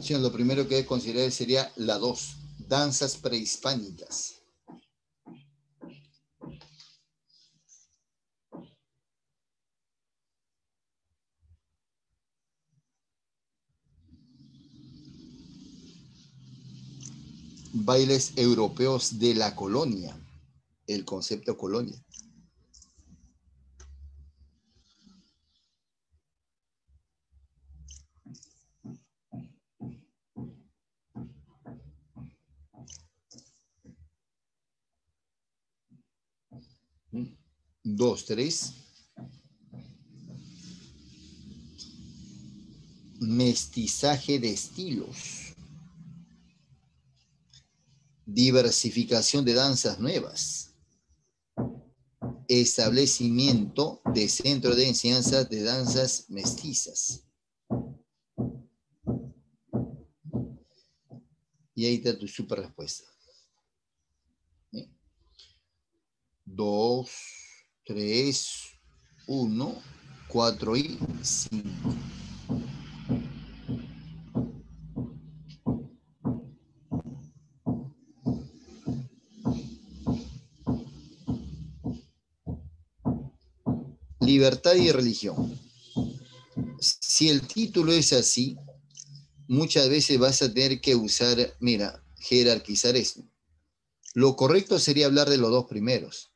Sí, lo primero que considerar sería la 2, danzas prehispánicas. Bailes europeos de la colonia, el concepto colonia. Dos, tres. Mestizaje de estilos. Diversificación de danzas nuevas. Establecimiento de centro de enseñanza de danzas mestizas. Y ahí está tu super respuesta. 2, 3, 1, 4 y 5. Libertad y religión. Si el título es así, muchas veces vas a tener que usar, mira, jerarquizar esto. Lo correcto sería hablar de los dos primeros,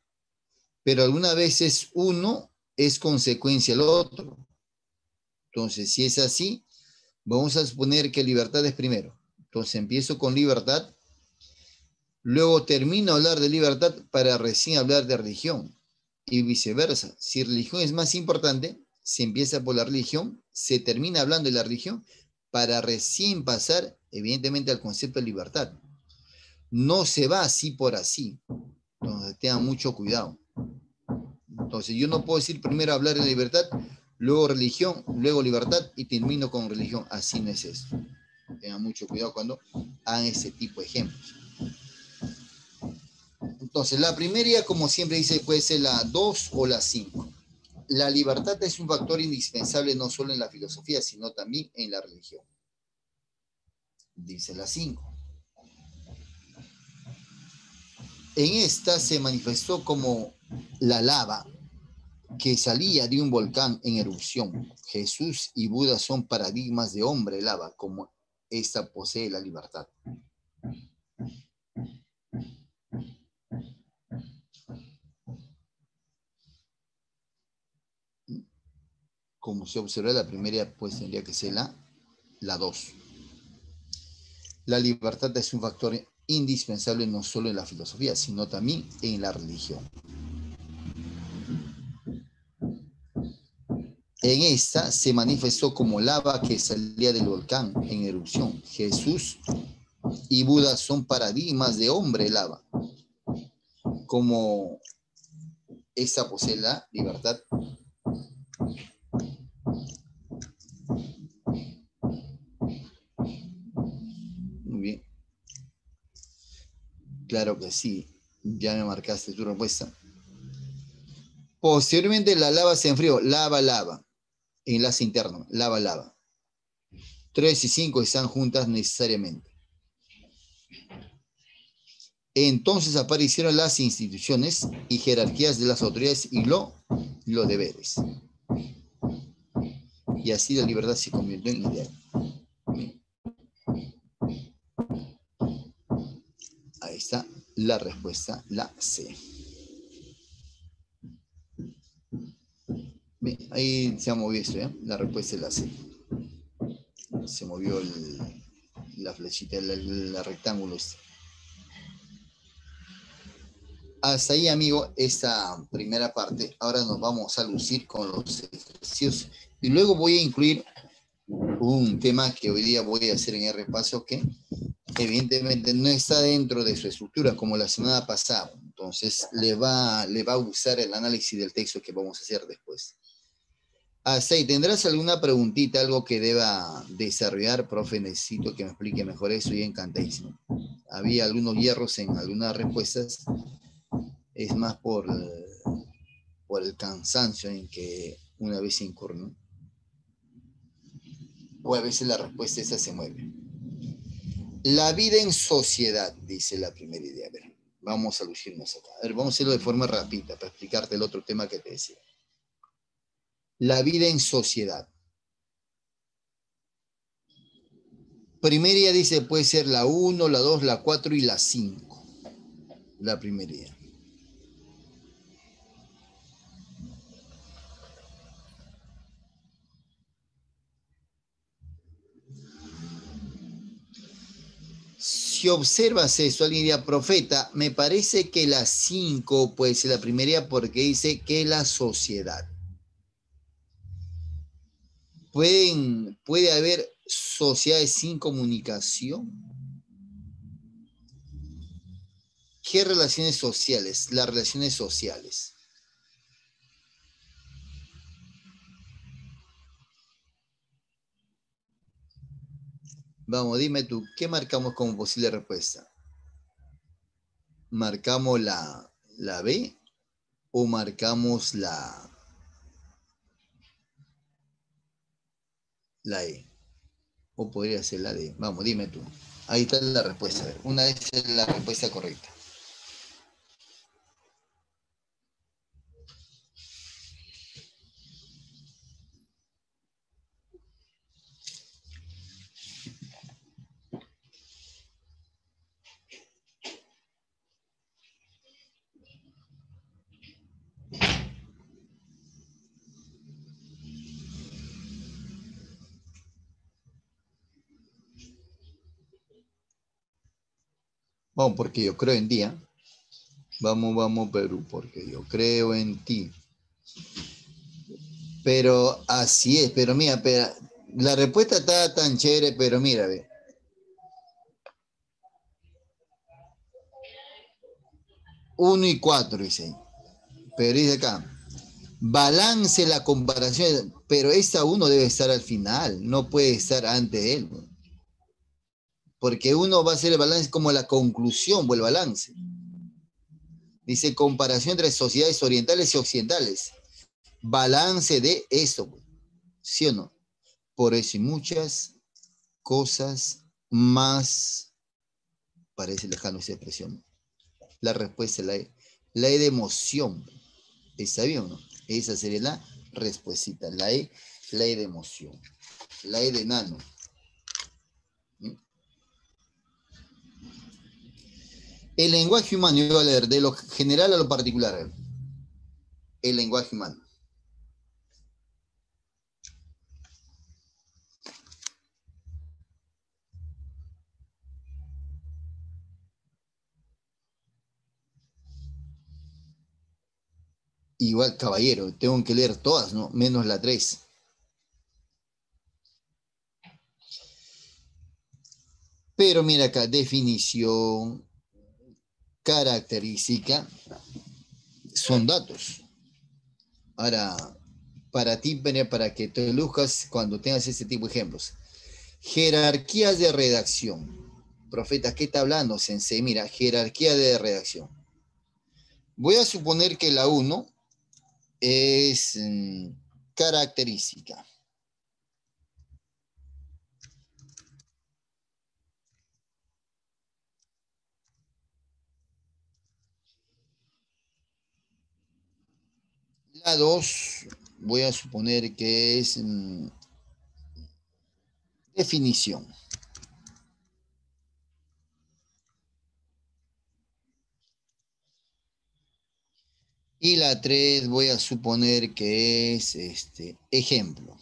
pero algunas veces uno es consecuencia del otro. Entonces, si es así, vamos a suponer que libertad es primero. Entonces empiezo con libertad, luego termino a hablar de libertad para recién hablar de religión y viceversa. Si religión es más importante, se empieza por la religión, se termina hablando de la religión para recién pasar, evidentemente, al concepto de libertad. No se va así por así. Entonces, tengan mucho cuidado. Entonces, yo no puedo decir primero hablar de libertad, luego religión, luego libertad y termino con religión. Así no es eso. Tengan mucho cuidado cuando hagan ese tipo de ejemplos. Entonces, la primera, como siempre dice, puede ser la 2 o la 5. La libertad es un factor indispensable no solo en la filosofía, sino también en la religión. Dice la 5. En esta se manifestó como la lava que salía de un volcán en erupción. Jesús y Buda son paradigmas de hombre lava, como esta posee la libertad. Como se observa, la primera pues tendría que ser la 2. La libertad es un factor indispensable no solo en la filosofía, sino también en la religión. En esta se manifestó como lava que salía del volcán en erupción. Jesús y Buda son paradigmas de hombre lava, como esta posee la libertad. Muy bien. Claro que sí. Ya me marcaste tu respuesta. Posteriormente la lava se enfrió. Lava, lava. Enlace interno. Lava, lava. 3 y 5 están juntas necesariamente. Entonces aparecieron las instituciones y jerarquías de las autoridades y los deberes. Y así la libertad se convirtió en ideal. Ahí está la respuesta, la C. Bien, ahí se ha movido esto, ¿ya? La respuesta es la C. Se movió la flechita, el rectángulo este. Hasta ahí, amigo, esta primera parte. Ahora nos vamos a lucir con los ejercicios y luego voy a incluir un tema que hoy día voy a hacer en el repaso que evidentemente no está dentro de su estructura como la semana pasada. Entonces le va a gustar el análisis del texto que vamos a hacer después. Hasta ahí, ¿tendrás alguna preguntita, algo que deba desarrollar, profe? Necesito que me explique mejor eso y encantadísimo. Había algunos hierros en algunas respuestas. Es más por el cansancio en que una vez se incurre, ¿no? O a veces la respuesta esa se mueve. La vida en sociedad, dice la primera idea. A ver, vamos a lucirnos acá. A ver, vamos a hacerlo de forma rápida para explicarte el otro tema que te decía. La vida en sociedad. Primera idea dice, puede ser la 1, la 2, la 4 y la 5. La primera idea. Si observas eso, alguien diría, profeta, me parece que la 5 puede ser la primera idea porque dice que la sociedad. ¿Puede haber sociedades sin comunicación? ¿Qué relaciones sociales? Las relaciones sociales. Vamos, dime tú, ¿qué marcamos como posible respuesta? ¿Marcamos la B o marcamos la E? O podría ser la D. Vamos, dime tú. Ahí está la respuesta. A ver, una vez es la respuesta correcta. Vamos, porque yo creo en ti. ¿Eh? Vamos, vamos, Perú, porque yo creo en ti. Pero así es, pero mira, la respuesta está tan chévere, pero mira, ve. 1 y 4, dice. Pero dice acá, balance la comparación, pero esa 1 debe estar al final, no puede estar antes de él. Porque uno va a ser el balance como la conclusión o el balance. Dice comparación entre sociedades orientales y occidentales. Balance de eso, ¿sí o no? Por eso y muchas cosas más, parece lejano esa expresión. La respuesta es la E. La E de emoción. ¿Está bien o no? Esa sería la respuesta. La E de emoción. La E de nano. El lenguaje humano, yo voy a leer de lo general a lo particular. El lenguaje humano. Igual, caballero, tengo que leer todas, ¿no? Menos la 3. Pero mira acá, definición, característica, son datos. Ahora, para ti, para que te luzcas cuando tengas este tipo de ejemplos. Jerarquías de redacción. Profeta, ¿qué está hablando, Sensei? Mira, jerarquía de redacción. Voy a suponer que la 1 es característica. La 2, voy a suponer que es definición. Y la 3 voy a suponer que es ejemplo.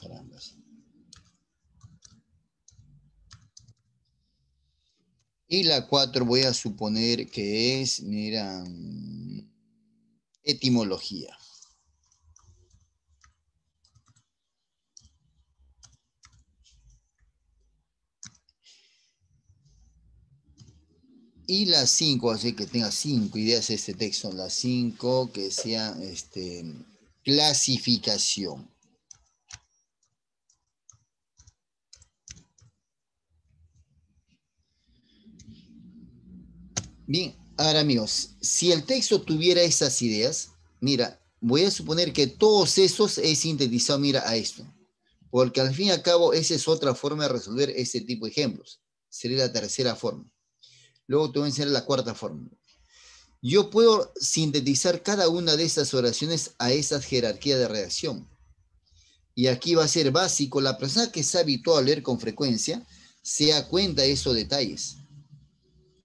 Caramba. Y la 4 voy a suponer que es, mira, etimología. Y la 5, así que tenga 5 ideas este texto. La 5 que sea clasificación. Bien, ahora amigos, si el texto tuviera esas ideas, mira, voy a suponer que todos esos es sintetizado, mira, a esto. Porque al fin y al cabo, esa es otra forma de resolver ese tipo de ejemplos. Sería la tercera forma. Luego te voy a enseñar la cuarta forma. Yo puedo sintetizar cada una de esas oraciones a esas jerarquías de redacción. Y aquí va a ser básico. La persona que está habituada a leer con frecuencia se da cuenta de esos detalles.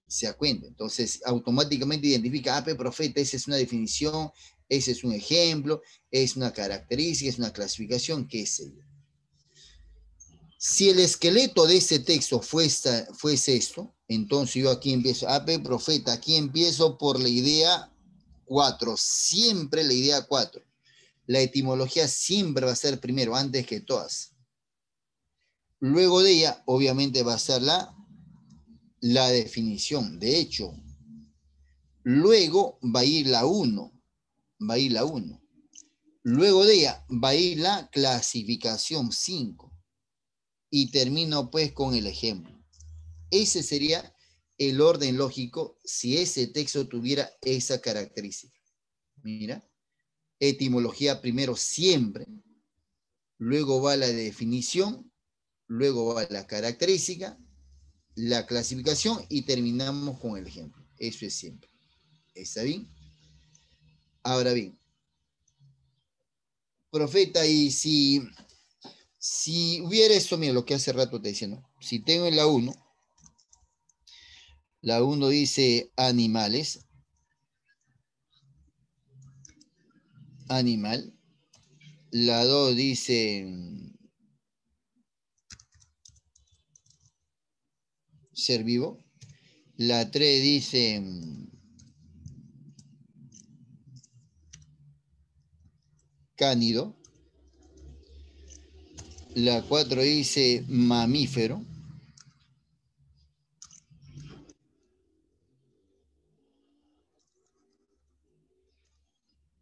Se da cuenta. Entonces, automáticamente identifica, profeta, esa es una definición, ese es un ejemplo, es una característica, es una clasificación, qué sé yo. Si el esqueleto de ese texto fuese esto, entonces yo aquí empiezo, profeta, aquí empiezo por la idea 4, siempre la idea 4. La etimología siempre va a ser primero, antes que todas. Luego de ella, obviamente, va a ser la definición. De hecho, luego va a ir la 1, va a ir la 1. Luego de ella va a ir la clasificación 5. Y termino pues con el ejemplo. Ese sería el orden lógico si ese texto tuviera esa característica. Mira, etimología primero siempre, luego va la definición, luego va la característica, la clasificación y terminamos con el ejemplo. Eso es siempre. ¿Está bien? Ahora bien, profeta, y si hubiera eso, mira lo que hace rato te decía, ¿no? Si tengo en la 1 dice animales, animal, la 2 dice ser vivo, la 3 dice cánido, la 4 dice mamífero,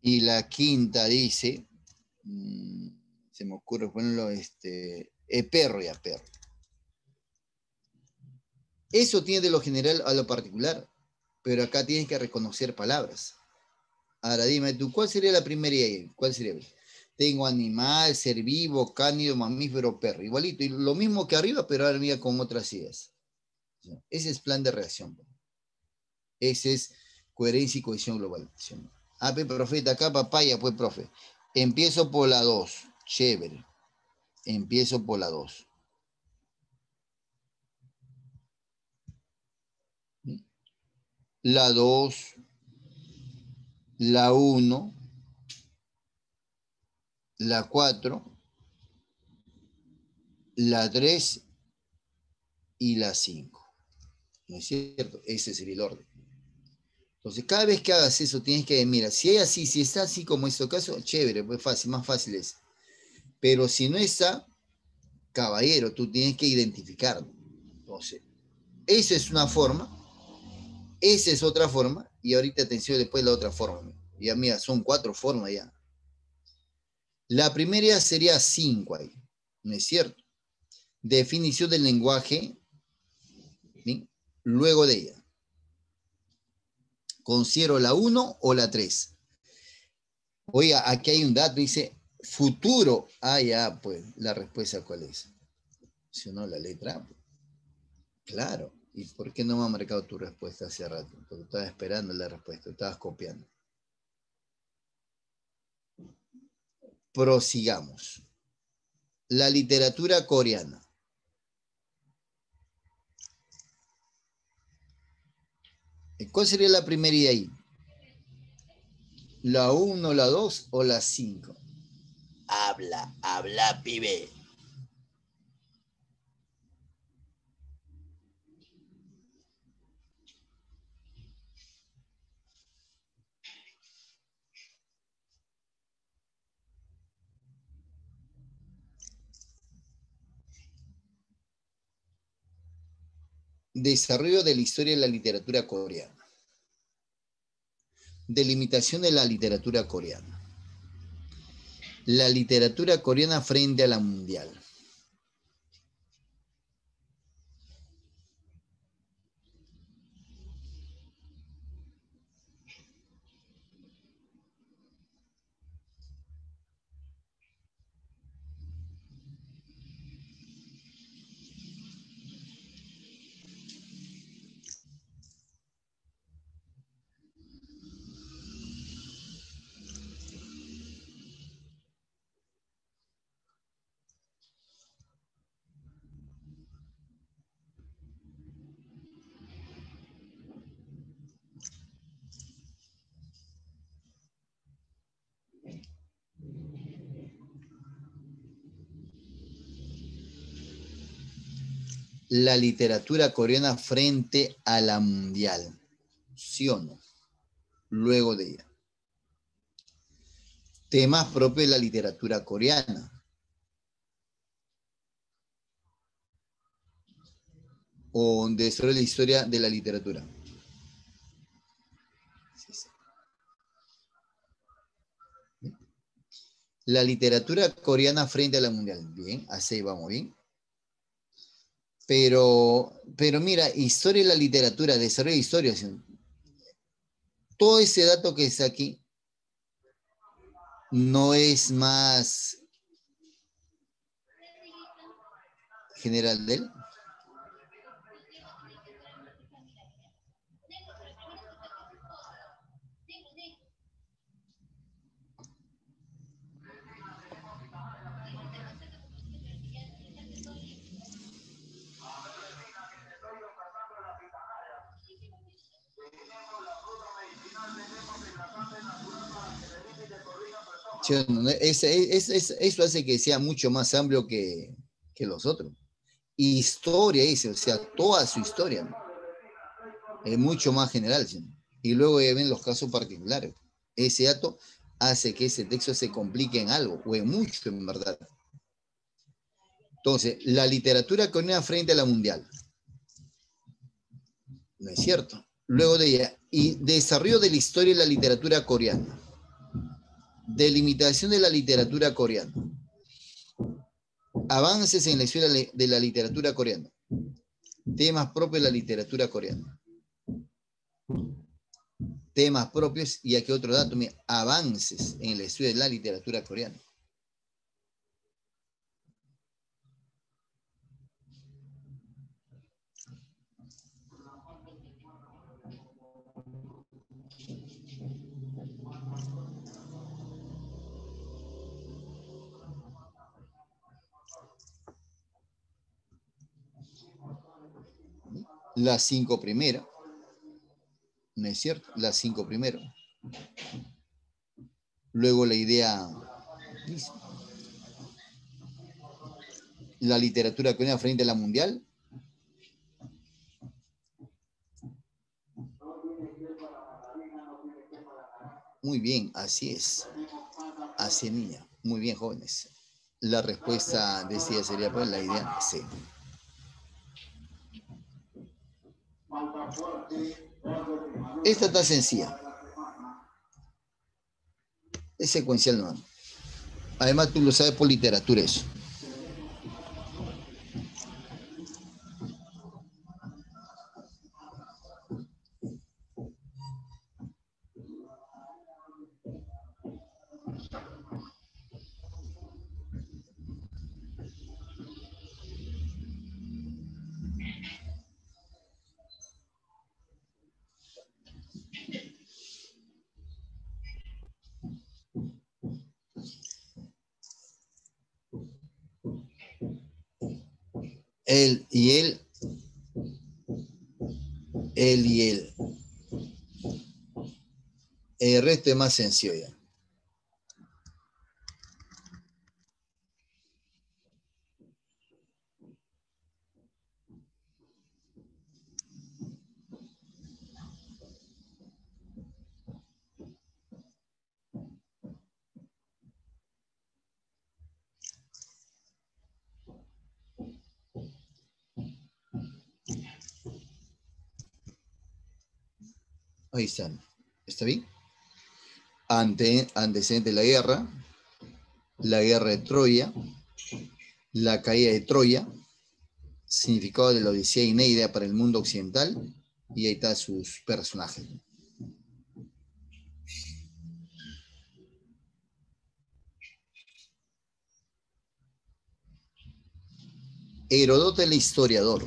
Y la quinta dice, se me ocurre ponerlo, perro ya, perro. Eso tiene de lo general a lo particular, pero acá tienes que reconocer palabras. Ahora dime tú, ¿cuál sería la primera idea? ¿Cuál sería? Tengo animal, ser vivo, cánido, mamífero, perro. Igualito, y lo mismo que arriba, pero ahora mira con otras ideas. Ese es plan de reacción. Ese es coherencia y cohesión global. Profeta, acá papaya, pues, profe. Empiezo por la 2. Chévere. Empiezo por la 2. La 2, la 1, la 4, la 3 y la 5. ¿No es cierto? Ese sería el orden. Entonces, cada vez que hagas eso, tienes que, mira, si es así, si está así como en este caso, chévere, pues fácil, más fácil es. Pero si no está, caballero, tú tienes que identificarlo. Entonces, esa es una forma, esa es otra forma, y ahorita atención después la otra forma. Ya mira, son 4 formas ya. La primera sería 5 ahí, ¿no es cierto? Definición del lenguaje, ¿sí? Luego de ella. Considero la 1 o la 3. Oiga, aquí hay un dato, dice futuro. Ah, ya, pues, la respuesta ¿cuál es? Si no, la letra A. Claro. ¿Y por qué no me ha marcado tu respuesta hace rato? Porque estaba esperando la respuesta, estabas copiando. Prosigamos. La literatura coreana. ¿Cuál sería la primera idea ahí? ¿La 1, la 2 o la 5? Habla, habla, pibe. Desarrollo de la historia de la literatura coreana. Delimitación de la literatura coreana. La literatura coreana frente a la mundial. La literatura coreana frente a la mundial. ¿Sí o no? Luego de ella. Temas propios de la literatura coreana. O sobre la historia de la literatura. La literatura coreana frente a la mundial. Bien, así vamos bien. Pero mira, historia de la literatura, desarrollo de historia. Todo ese dato que está aquí no es más general de él. Sí, eso hace que sea mucho más amplio que los otros. Historia, dice, o sea, toda su historia. Es mucho más general. ¿Sí? Y luego ya ven los casos particulares. Ese dato hace que ese texto se complique en algo, o en mucho, en verdad. Entonces, la literatura coreana frente a la mundial. ¿No es cierto? Luego de ella, y desarrollo de la historia y la literatura coreana. Delimitación de la literatura coreana. Avances en la historia de la literatura coreana. Temas propios de la literatura coreana. Temas propios, y aquí otro dato, mira, avances en el estudio de la literatura coreana. Las 5 primeras, ¿no es cierto? Las 5 primeras. Luego la idea, dice, la literatura coreana frente a la mundial. Muy bien, así es. Así es, niña. Muy bien, jóvenes. La respuesta de esta sería pues la idea C. Esta está sencilla. Es secuencial, no. Además, tú lo sabes por literatura eso. Él y él. Él y él. El resto es más sencillo ya. Ahí están. ¿Está bien? Antecedente de la guerra de Troya, la caída de Troya, significado de la Odisea y Neida para el mundo occidental, y ahí están sus personajes. Heródoto el historiador.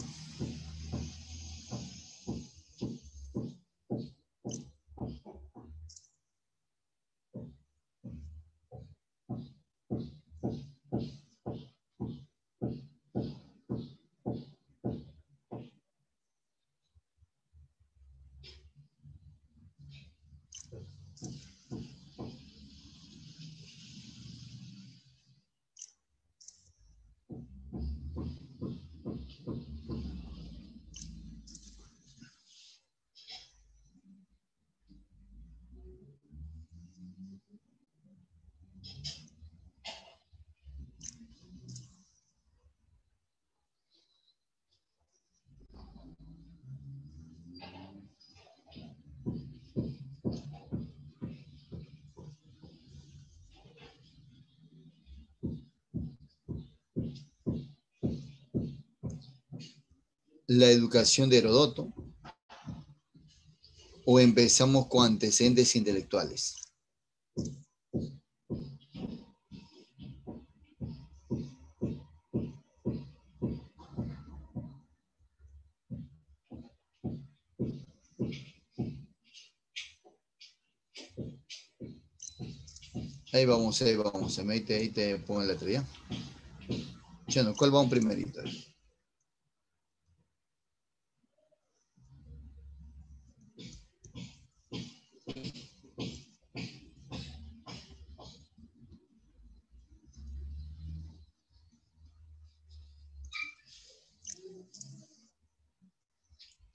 La educación de Heródoto, o empezamos con antecedentes intelectuales. Ahí vamos, ahí vamos. Ahí te pongo la letra ya. Chano, ¿cuál va un primerito?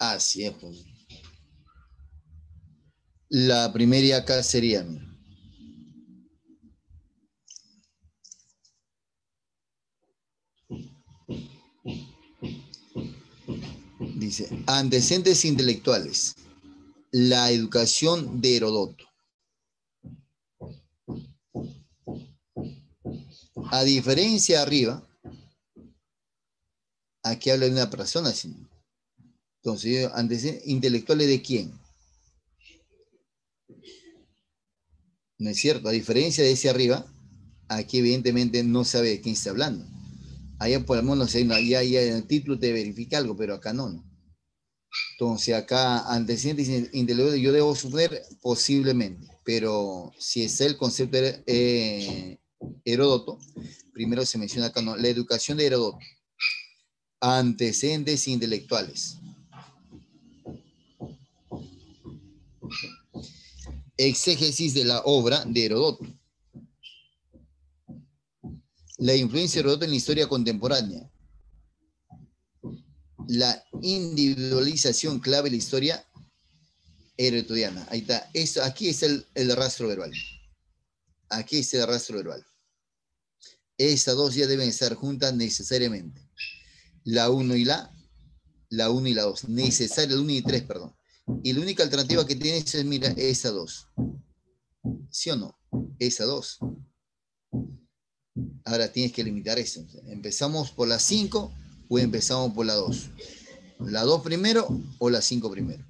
Así es, pues. La primera acá sería, dice, antecedentes intelectuales. La educación de Heródoto. A diferencia arriba, aquí habla de una persona, sino. Entonces, antecedentes intelectuales de quién. ¿No es cierto? A diferencia de ese arriba, aquí evidentemente no sabe de quién está hablando. Allá por lo menos ya en el título te verifica algo, pero acá no, ¿no? Entonces acá antecedentes intelectuales yo debo suponer posiblemente, pero si es el concepto de Heródoto, primero se menciona acá, ¿no? La educación de Heródoto. Antecedentes intelectuales. Exégesis de la obra de Heródoto. La influencia de Heródoto en la historia contemporánea. La individualización clave de la historia herodotiana. Ahí está. Esto, aquí es el rastro verbal. Aquí es el rastro verbal. Estas dos ya deben estar juntas necesariamente. La 1 y la 1 y la 2. Necesaria, la 1 y 3, perdón. Y la única alternativa que tienes es, mira, esa 2. ¿Sí o no? Esa 2. Ahora tienes que limitar eso. ¿Empezamos por la 5 o empezamos por la 2? ¿La 2 primero o la 5 primero?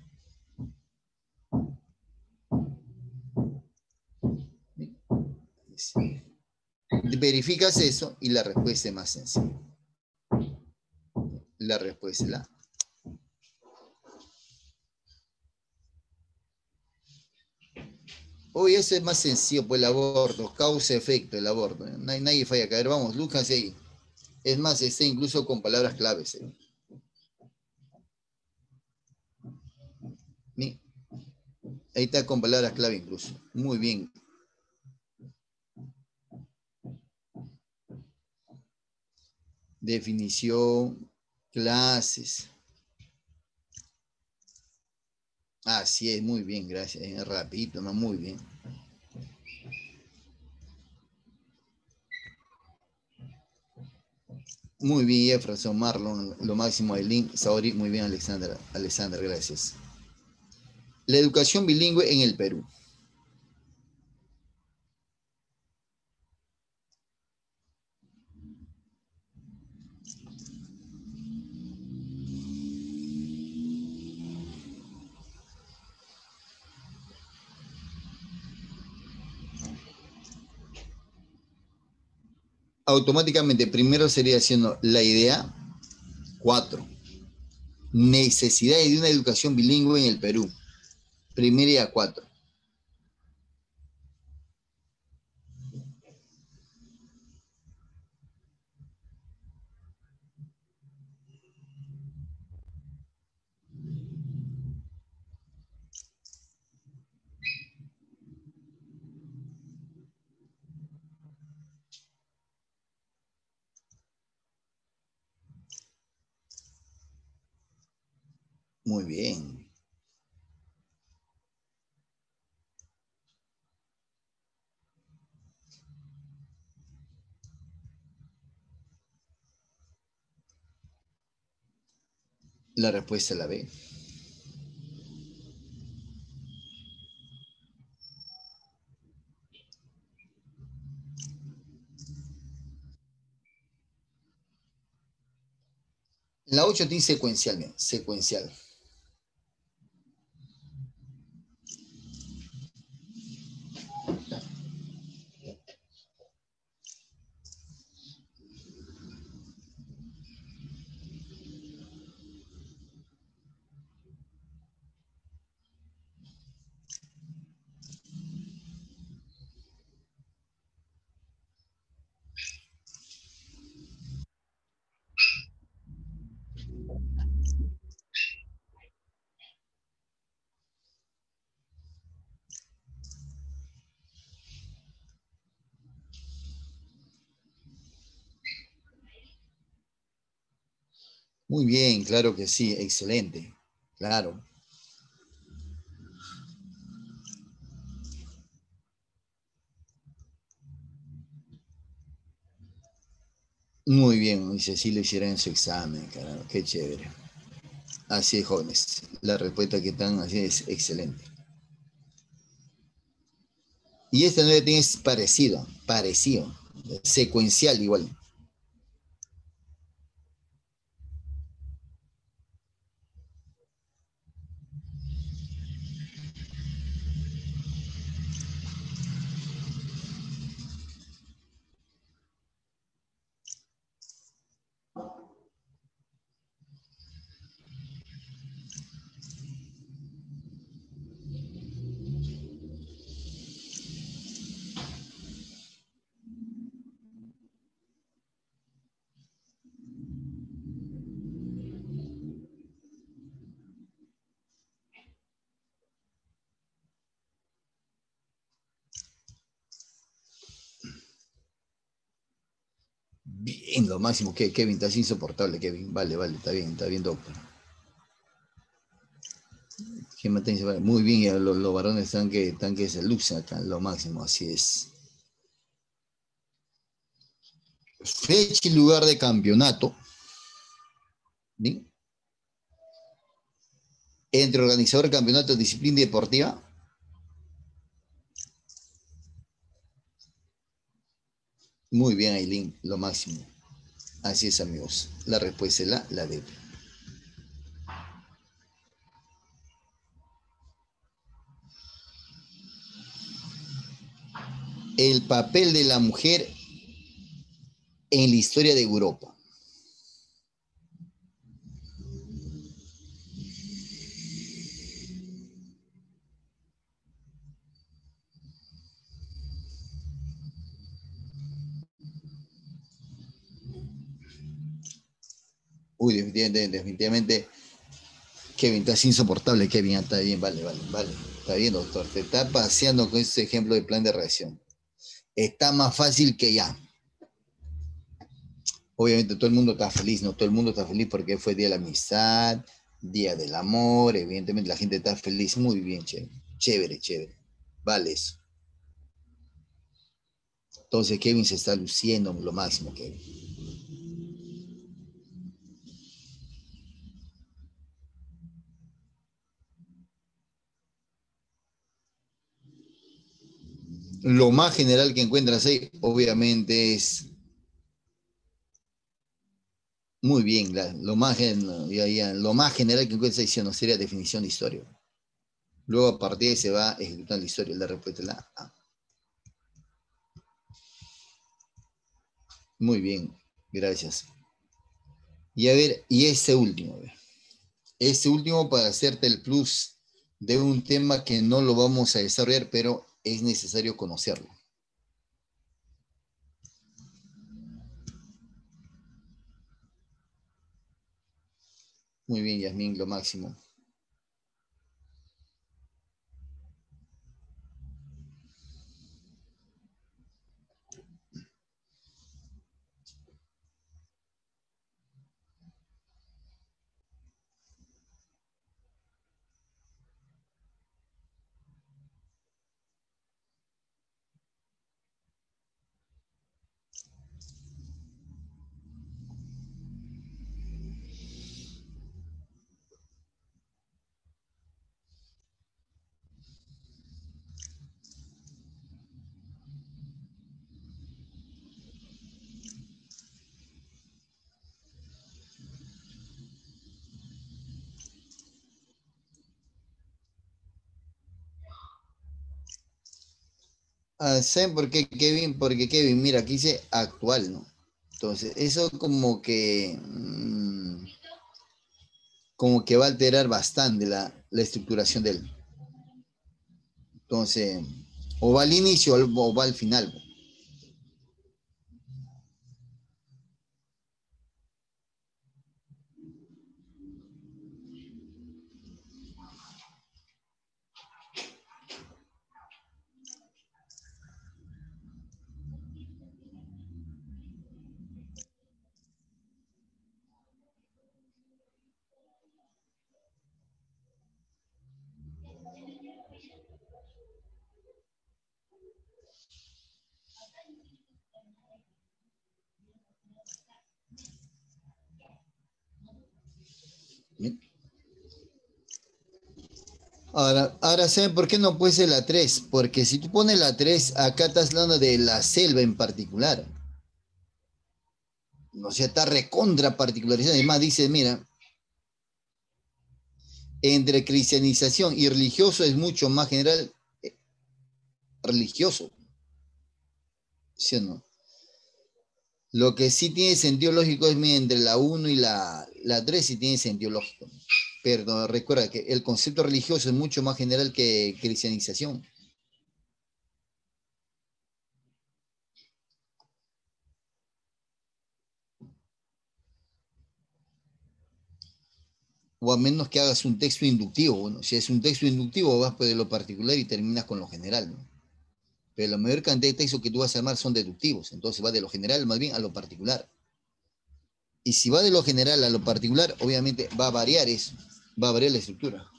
Verificas eso y la respuesta es más sencilla. La respuesta es la. Hoy eso es más sencillo, pues el aborto, causa-efecto, el aborto. Nadie falla a caer. Vamos, lúzcanse ahí. Es más, está incluso con palabras claves. Ahí está con palabras clave incluso. Muy bien. Definición, clases. Así es, muy bien, gracias. Rapidito, ¿no? Muy bien. Muy bien, Jefferson, Marlon, lo máximo, Aileen, Saori, muy bien, Alexander, gracias. La educación bilingüe en el Perú. Automáticamente, primero sería haciendo la idea 4. Necesidades de una educación bilingüe en el Perú. Primera idea 4. Muy bien. La respuesta es la B. La 8 tiene secuencial, bien, secuencial. Muy bien, claro que sí, excelente. Claro. Muy bien, dice, sí lo hicieron en su examen, caramba, qué chévere. Así es, jóvenes. La respuesta que están así es excelente. Y esta 9 tiene parecido, parecido. secuencial igual. Bien, lo máximo. Kevin, estás insoportable, Kevin. Vale, está bien, doctor. Muy bien, ya los varones están que se lucen acá, lo máximo, así es. Fecha y lugar de campeonato. ¿Bien? Entre organizador de campeonato, disciplina deportiva. Muy bien, Aileen, lo máximo. Así es, amigos. La respuesta es la D. El papel de la mujer en la historia de Europa. Uy, definitivamente, Kevin, estás insoportable, Kevin, está bien, vale. Está bien, doctor, te está paseando con ese ejemplo de plan de reacción. Está más fácil que ya. Obviamente todo el mundo está feliz, ¿no? Todo el mundo está feliz porque fue Día de la Amistad, Día del Amor, evidentemente la gente está feliz, muy bien, chévere. Vale eso. Entonces Kevin se está luciendo lo máximo, Kevin. Lo más general que encuentras ahí, obviamente, es muy bien. Lo más general que encuentras ahí no sería definición de historia. Luego a partir de ahí se va ejecutando la historia. La respuesta es la A. Muy bien, gracias. Y a ver, y este último, a ver. Este último para hacerte el plus de un tema que no lo vamos a desarrollar, pero es necesario conocerlo. Muy bien, Yasmín, lo máximo. ¿Saben por qué, Kevin? Porque Kevin, mira, aquí dice actual, ¿no? Entonces, eso como que va a alterar bastante la estructuración de él. Entonces, o va al inicio o va al final. ¿Bien? Ahora, ¿saben por qué no puede ser la 3? Porque si tú pones la 3, acá estás hablando de la selva en particular. O sea, está recontra particularizado. Además dice, mira, entre cristianización y religioso es mucho más general religioso, ¿sí o no? Lo que sí tiene sentido lógico es mira, entre la uno y la 3 sí tiene sentido lógico. Pero recuerda que el concepto religioso es mucho más general que cristianización. O a menos que hagas un texto inductivo. Bueno, si es un texto inductivo, vas por lo particular y terminas con lo general, ¿no? Pero la mayor cantidad de textos que tú vas a armar son deductivos. Entonces va de lo general más bien a lo particular. Y si va de lo general a lo particular, obviamente va a variar eso. Va a variar la estructura.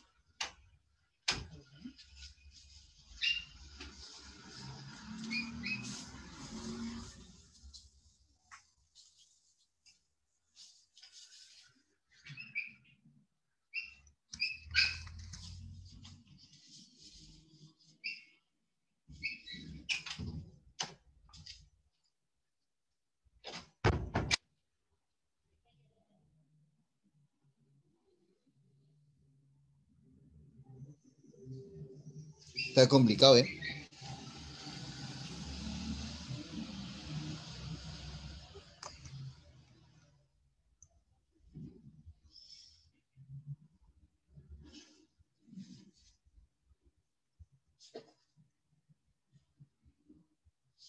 Está complicado, ¿eh?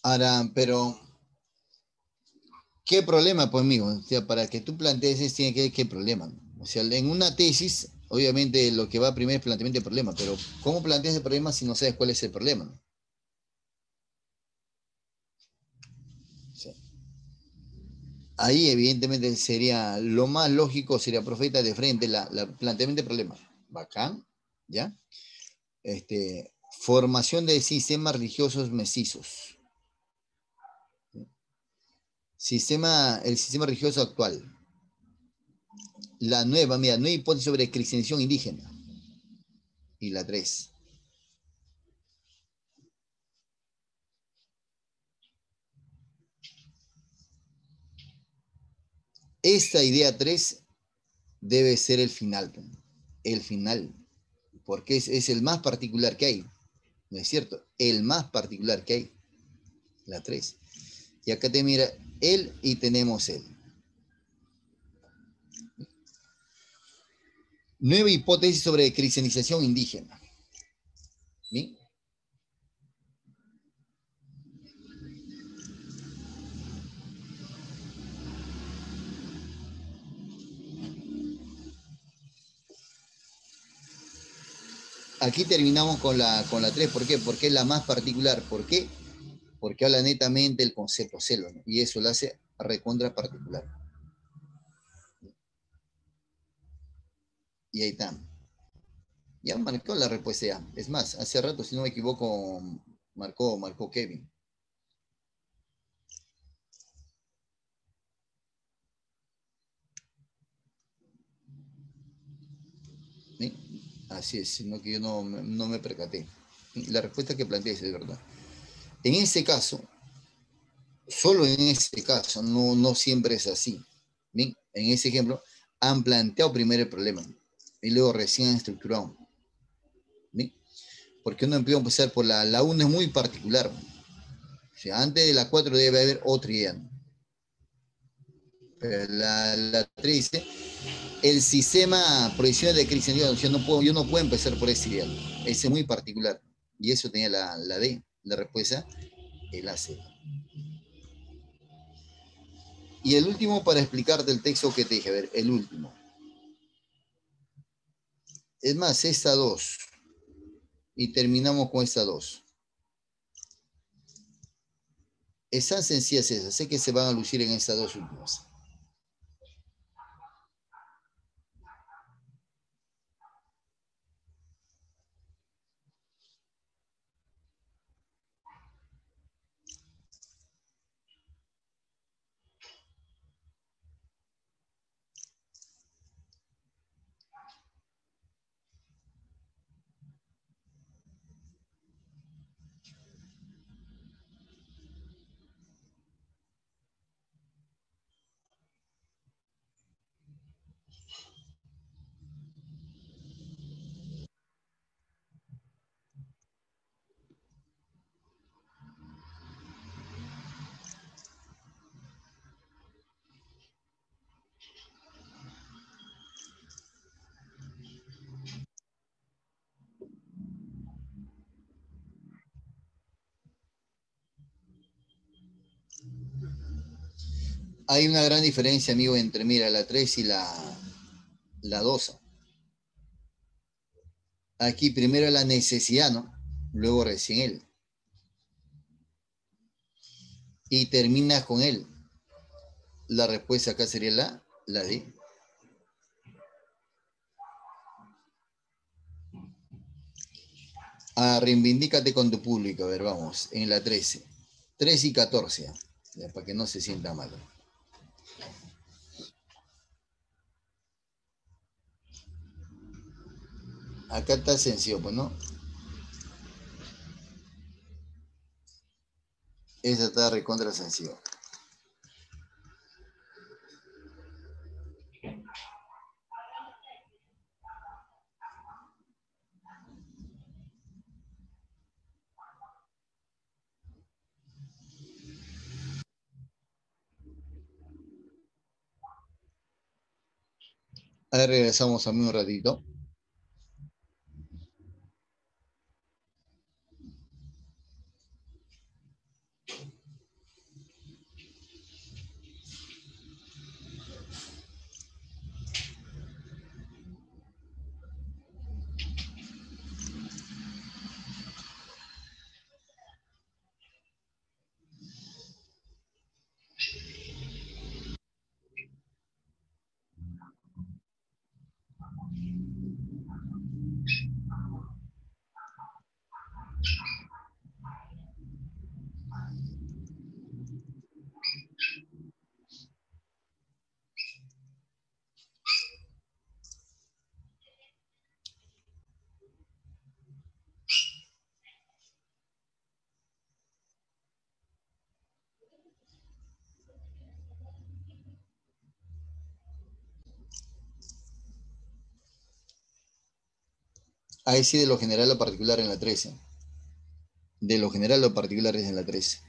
Ahora, pero ¿qué problema, pues, amigo? O sea, para que tú plantees eso, tiene que ver qué problema, ¿no? O sea, en una tesis, obviamente lo que va primero es planteamiento de problema, pero ¿cómo planteas el problema si no sabes cuál es el problema, ¿no? O sea, ahí, evidentemente, sería lo más lógico, sería profeta de frente, la planteamiento de problema. Bacán, ¿ya? Formación de sistemas religiosos mesizos. El sistema religioso actual. La nueva, mira, nueva hipótesis sobre cristianización indígena. Y la 3. Esta idea 3 debe ser el final. El final. Porque es el más particular que hay. ¿No es cierto? El más particular que hay. La 3. Y acá te mira él y tenemos él. Nueva hipótesis sobre cristianización indígena. ¿Bien? Aquí terminamos con la 3. ¿Por qué? Porque es la más particular. ¿Por qué? Porque habla netamente el concepto celo, ¿no? Y eso lo hace recontra particular. Y ahí está. Ya marcó la respuesta ya. Es más, hace rato, si no me equivoco, marcó Kevin. ¿Sí? Así es, sino que yo no me percaté. La respuesta que planteé es verdad. En ese caso, solo en ese caso, no siempre es así. ¿Bien? En ese ejemplo, han planteado primero el problema y luego recién han estructurado. ¿Bien? Porque uno empieza a empezar por la 1 es muy particular. O sea, antes de la 4 debe haber otra idea. ¿No? Pero la 3 dice, el sistema provisional de cristianismo, yo no puedo empezar por ese ideal. Ese es muy particular. Y eso tenía la D, la respuesta, el AC. Y el último para explicarte el texto que te dije, a ver, el último. Es más, esta 2. Y terminamos con esta 2. Es tan sencilla es esa. Sé que se van a lucir en estas dos últimas. Hay una gran diferencia, amigo, entre, mira, la 3 y la 2. Aquí primero la necesidad, ¿no? Luego recién él. Y termina con él. La respuesta acá sería la D. Reivindícate con tu público. A ver, vamos. En la 13. 13 y 14. Ya, para que no se sienta mal. Acá está sencillo, pues, ¿no? Esa está recontra sencillo. Ahí regresamos a mí un ratito. Ahí sí, de lo general a lo particular en la 13. De lo general a lo particular es en la 13.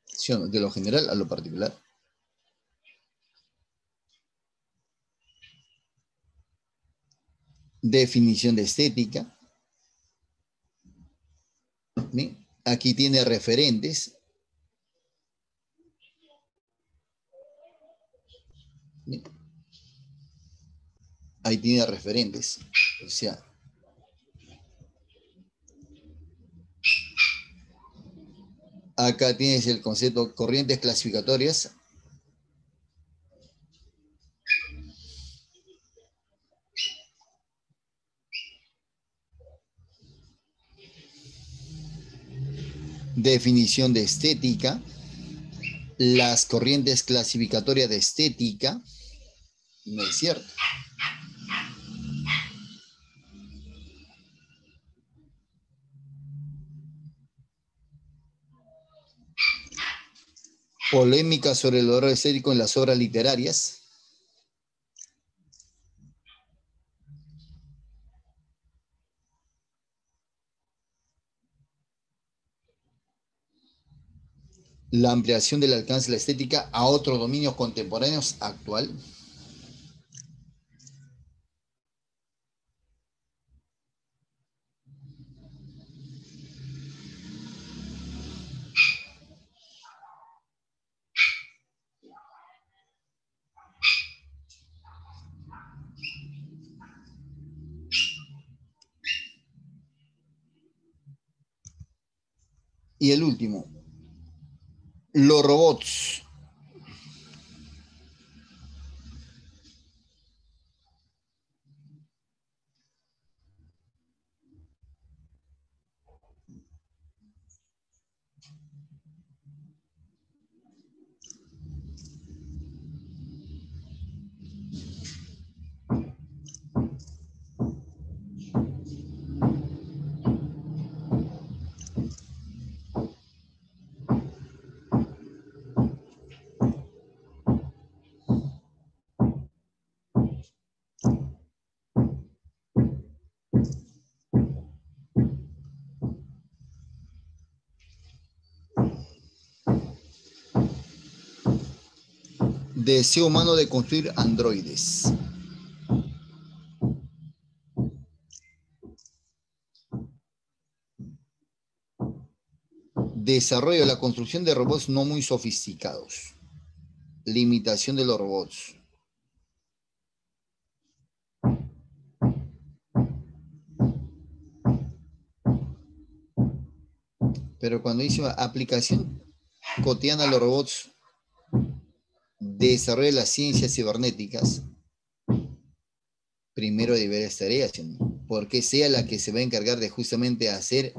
¿Sí o no? De lo general a lo particular. Definición de estética. ¿Sí? Aquí tiene referentes. ¿Sí? Ahí tiene referentes. O sea, acá tienes el concepto corrientes clasificatorias. Definición de estética. Las corrientes clasificatorias de estética. No es cierto. Polémica sobre el horror estético en las obras literarias. La ampliación del alcance de la estética a otros dominios contemporáneos actual. Y el último, los robots. Deseo humano de construir androides. Desarrollo de la construcción de robots no muy sofisticados. limitación de los robots. Pero cuando dice aplicación cotidiana a los robots, desarrollo de las ciencias cibernéticas, primero debería estar ella haciendo, porque sea la que se va a encargar de justamente hacer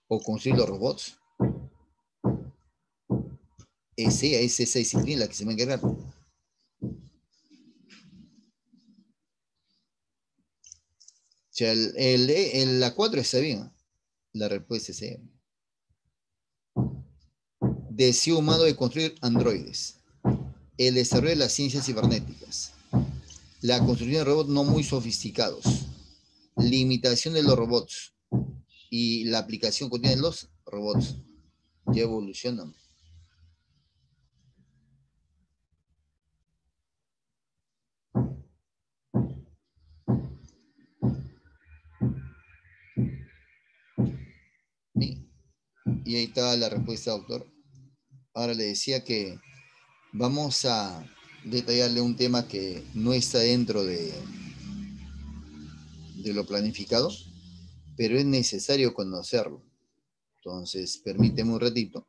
o construir los robots. Es esa disciplina la que se va a encargar. O sea, la 4 está bien. La respuesta es ella. Deseo humano de construir androides. El desarrollo de las ciencias cibernéticas. La construcción de robots no muy sofisticados. Limitación de los robots. Y la aplicación cotidiana de los robots. Ya evolucionan. Bien. Y ahí está la respuesta, doctor. Ahora le decía que vamos a detallarle un tema que no está dentro de lo planificado, pero es necesario conocerlo. Entonces, permíteme un ratito.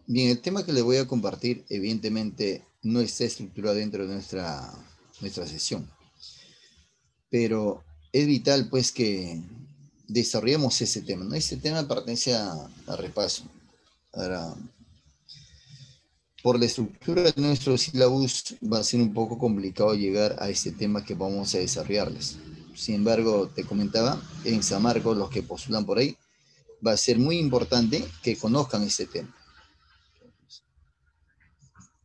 Bien, el tema que le voy a compartir, evidentemente, no está estructurado dentro de nuestra sesión, pero es vital, pues, que desarrollemos ese tema, ¿no? Ese tema pertenece a repaso. Ahora, por la estructura de nuestro sílabus, va a ser un poco complicado llegar a este tema que vamos a desarrollarles. Sin embargo, te comentaba, en San Marcos, los que postulan por ahí, va a ser muy importante que conozcan este tema.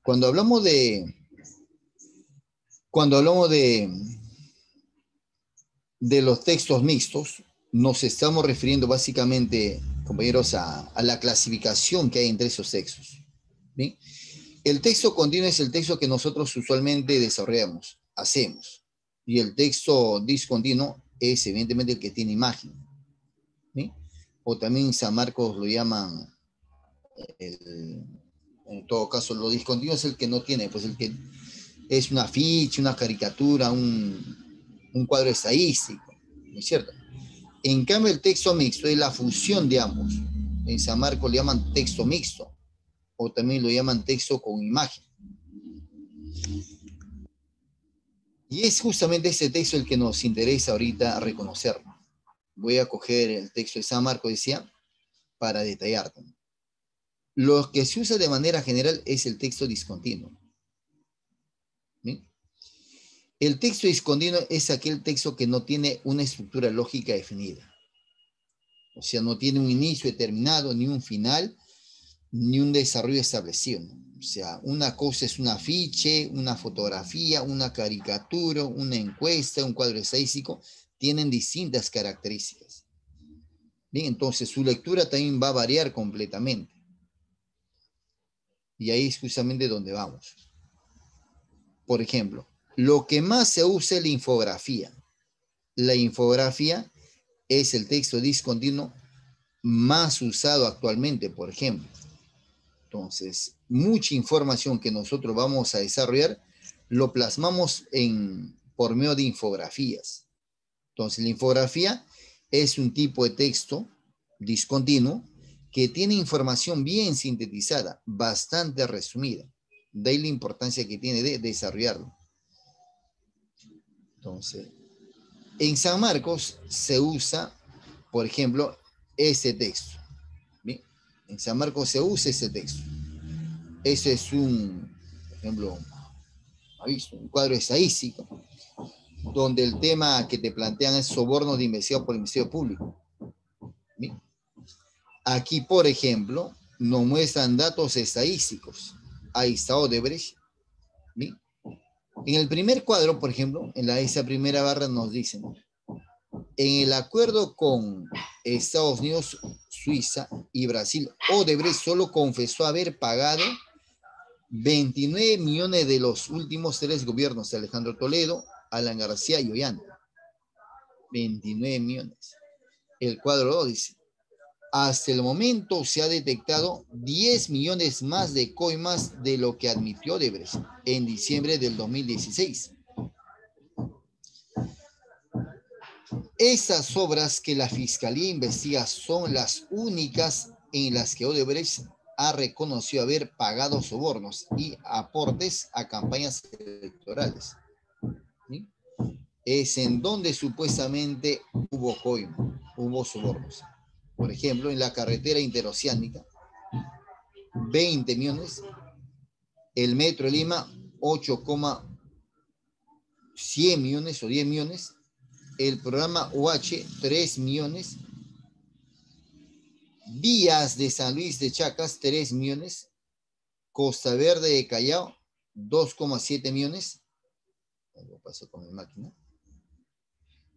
Cuando hablamos de, cuando hablamos de los textos mixtos, nos estamos refiriendo básicamente, compañeros, a la clasificación que hay entre esos textos. ¿Bien? El texto continuo es el texto que nosotros usualmente desarrollamos, hacemos. Y el texto discontinuo es evidentemente el que tiene imagen. ¿Sí? O también San Marcos lo llaman, en todo caso, lo discontinuo es el que no tiene, pues el que es una ficha, una caricatura, un cuadro estadístico, ¿no es cierto? En cambio, el texto mixto es la fusión de ambos. En San Marcos le llaman texto mixto, o también lo llaman texto con imagen. Y es justamente ese texto el que nos interesa ahorita reconocerlo. Voy a coger el texto de San Marcos, decía, para detallarte. Lo que se usa de manera general es el texto discontinuo. ¿Sí? El texto discontinuo es aquel texto que no tiene una estructura lógica definida. O sea, no tiene un inicio determinado, ni un final, ni un desarrollo establecido. O sea, una cosa es un afiche, una fotografía, una caricatura, una encuesta, un cuadro estadístico, tienen distintas características. Bien, entonces su lectura también va a variar completamente. Y ahí es justamente donde vamos. Por ejemplo, lo que más se usa es la infografía. La infografía es el texto discontinuo más usado actualmente, por ejemplo. Entonces, mucha información que nosotros vamos a desarrollar lo plasmamos por medio de infografías. Entonces, la infografía es un tipo de texto discontinuo que tiene información bien sintetizada, bastante resumida. De ahí la importancia que tiene de desarrollarlo. Entonces, en San Marcos se usa, por ejemplo, ese texto. ¿Bien? En San Marcos se usa ese texto. Ese es por ejemplo, un cuadro estadístico, donde el tema que te plantean es sobornos de investigación por el Ministerio Público. ¿Bien? Aquí, por ejemplo, nos muestran datos estadísticos. Ahí está Odebrecht. ¿Bien? En el primer cuadro, por ejemplo, esa primera barra nos dicen, en el acuerdo con Estados Unidos, Suiza y Brasil, Odebrecht solo confesó haber pagado 29 millones de los últimos 3 gobiernos de Alejandro Toledo, Alan García y Ollanta. 29 millones. El cuadro 2 dice, hasta el momento se ha detectado 10 millones más de coimas de lo que admitió Odebrecht en diciembre del 2016. Estas obras que la Fiscalía investiga son las únicas en las que Odebrecht ha reconocido haber pagado sobornos y aportes a campañas electorales. ¿Sí? Es en donde supuestamente hubo coima, hubo sobornos. Por ejemplo, en la carretera interoceánica, 20 millones, el Metro de Lima, 8,100 millones o 10 millones, el programa OH, 3 millones, Vías de San Luis de Chacas, 3 millones, Costa Verde de Callao, 2,7 millones, algo pasó con mi máquina,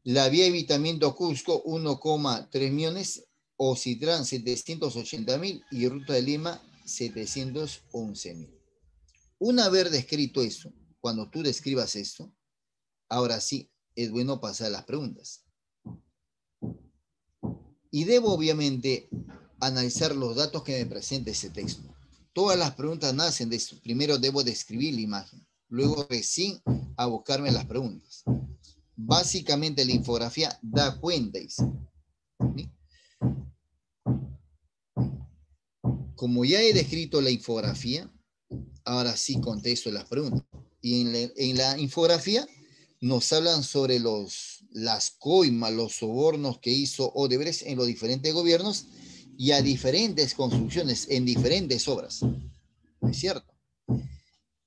la vía Evitamiento Cusco, 1,3 millones, Ocitrán, 780,000 y Ruta de Lima, 711,000. Una vez descrito eso, cuando tú describas esto, ahora sí, es bueno pasar a las preguntas. Y debo obviamente analizar los datos que me presenta ese texto. Todas las preguntas nacen de esto. Primero debo describir la imagen, luego recién a buscarme las preguntas. Básicamente la infografía da cuenta, dice. ¿Sí? Como ya he descrito la infografía, ahora sí contesto las preguntas. Y en la infografía nos hablan sobre las coimas, los sobornos que hizo Odebrecht en los diferentes gobiernos y a diferentes construcciones, en diferentes obras. ¿Es cierto?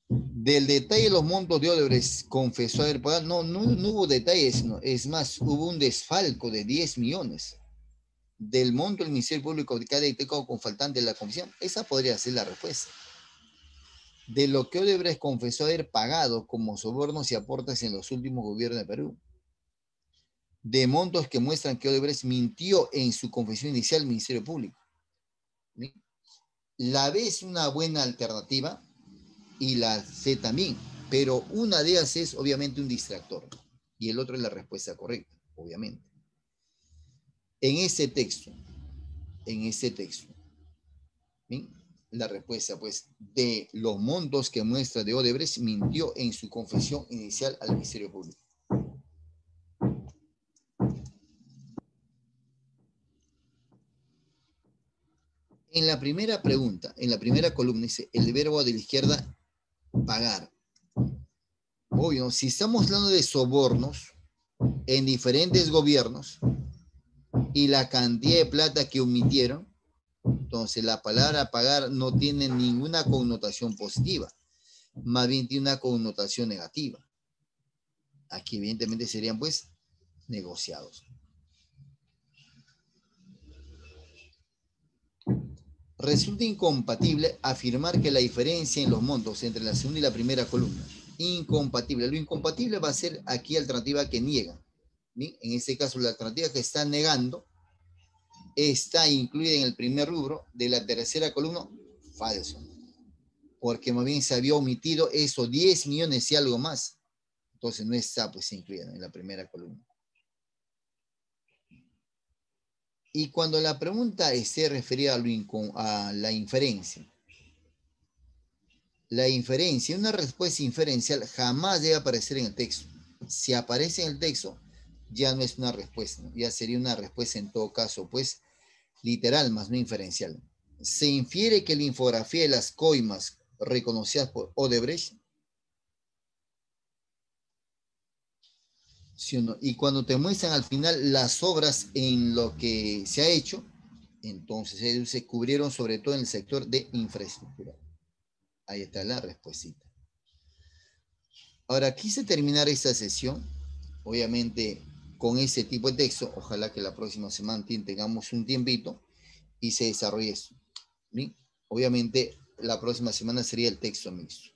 Del detalle de los montos de Odebrecht confesó haber pagado, no hubo detalles, no. Es más, hubo un desfalco de 10 millones del monto del Ministerio Público que ha detectado con faltante de la comisión. Esa podría ser la respuesta. De lo que Odebrecht confesó haber pagado como sobornos y aportes en los últimos gobiernos de Perú. De montos que muestran que Odebrecht mintió en su confesión inicial al Ministerio Público. ¿Sí? La B es una buena alternativa y la C también, pero una de ellas es obviamente un distractor y el otro es la respuesta correcta, obviamente. En ese texto, ¿sí? La respuesta, pues, de los montos que muestra de Odebrecht mintió en su confesión inicial al Ministerio Público. En la primera pregunta, en la primera columna, dice el verbo de la izquierda, pagar. Obvio, si estamos hablando de sobornos en diferentes gobiernos y la cantidad de plata que omitieron, entonces la palabra pagar no tiene ninguna connotación positiva, más bien tiene una connotación negativa. Aquí evidentemente serían pues negociados. Resulta incompatible afirmar que la diferencia en los montos entre la segunda y la primera columna, incompatible. Lo incompatible va a ser aquí alternativa que niega. ¿Sí? En este caso la alternativa que está negando está incluida en el primer rubro de la tercera columna, falso. Porque más bien se había omitido eso, 10 millones y algo más. Entonces no está pues incluida en la primera columna. Y cuando la pregunta esté referida a la inferencia, una respuesta inferencial jamás debe aparecer en el texto. Si aparece en el texto, ya no es una respuesta, ¿no? Ya sería una respuesta en todo caso, pues literal, más no inferencial. Se infiere que la infografía de las coimas reconocidas por Odebrecht, ¿sí o no? Y cuando te muestran al final las obras en lo que se ha hecho, entonces ellos se cubrieron sobre todo en el sector de infraestructura. Ahí está la respuesta. Ahora, quise terminar esta sesión, obviamente, con ese tipo de texto. Ojalá que la próxima semana tengamos un tiempito y se desarrolle eso. ¿Sí? Obviamente, la próxima semana sería el texto mixto.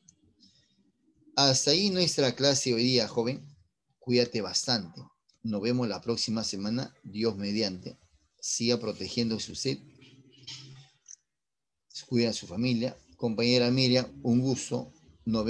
Hasta ahí nuestra clase hoy día, joven. Cuídate bastante. Nos vemos la próxima semana, Dios mediante. Siga protegiéndose usted. Cuida a su familia. Compañera Miriam, un gusto. Nos vemos.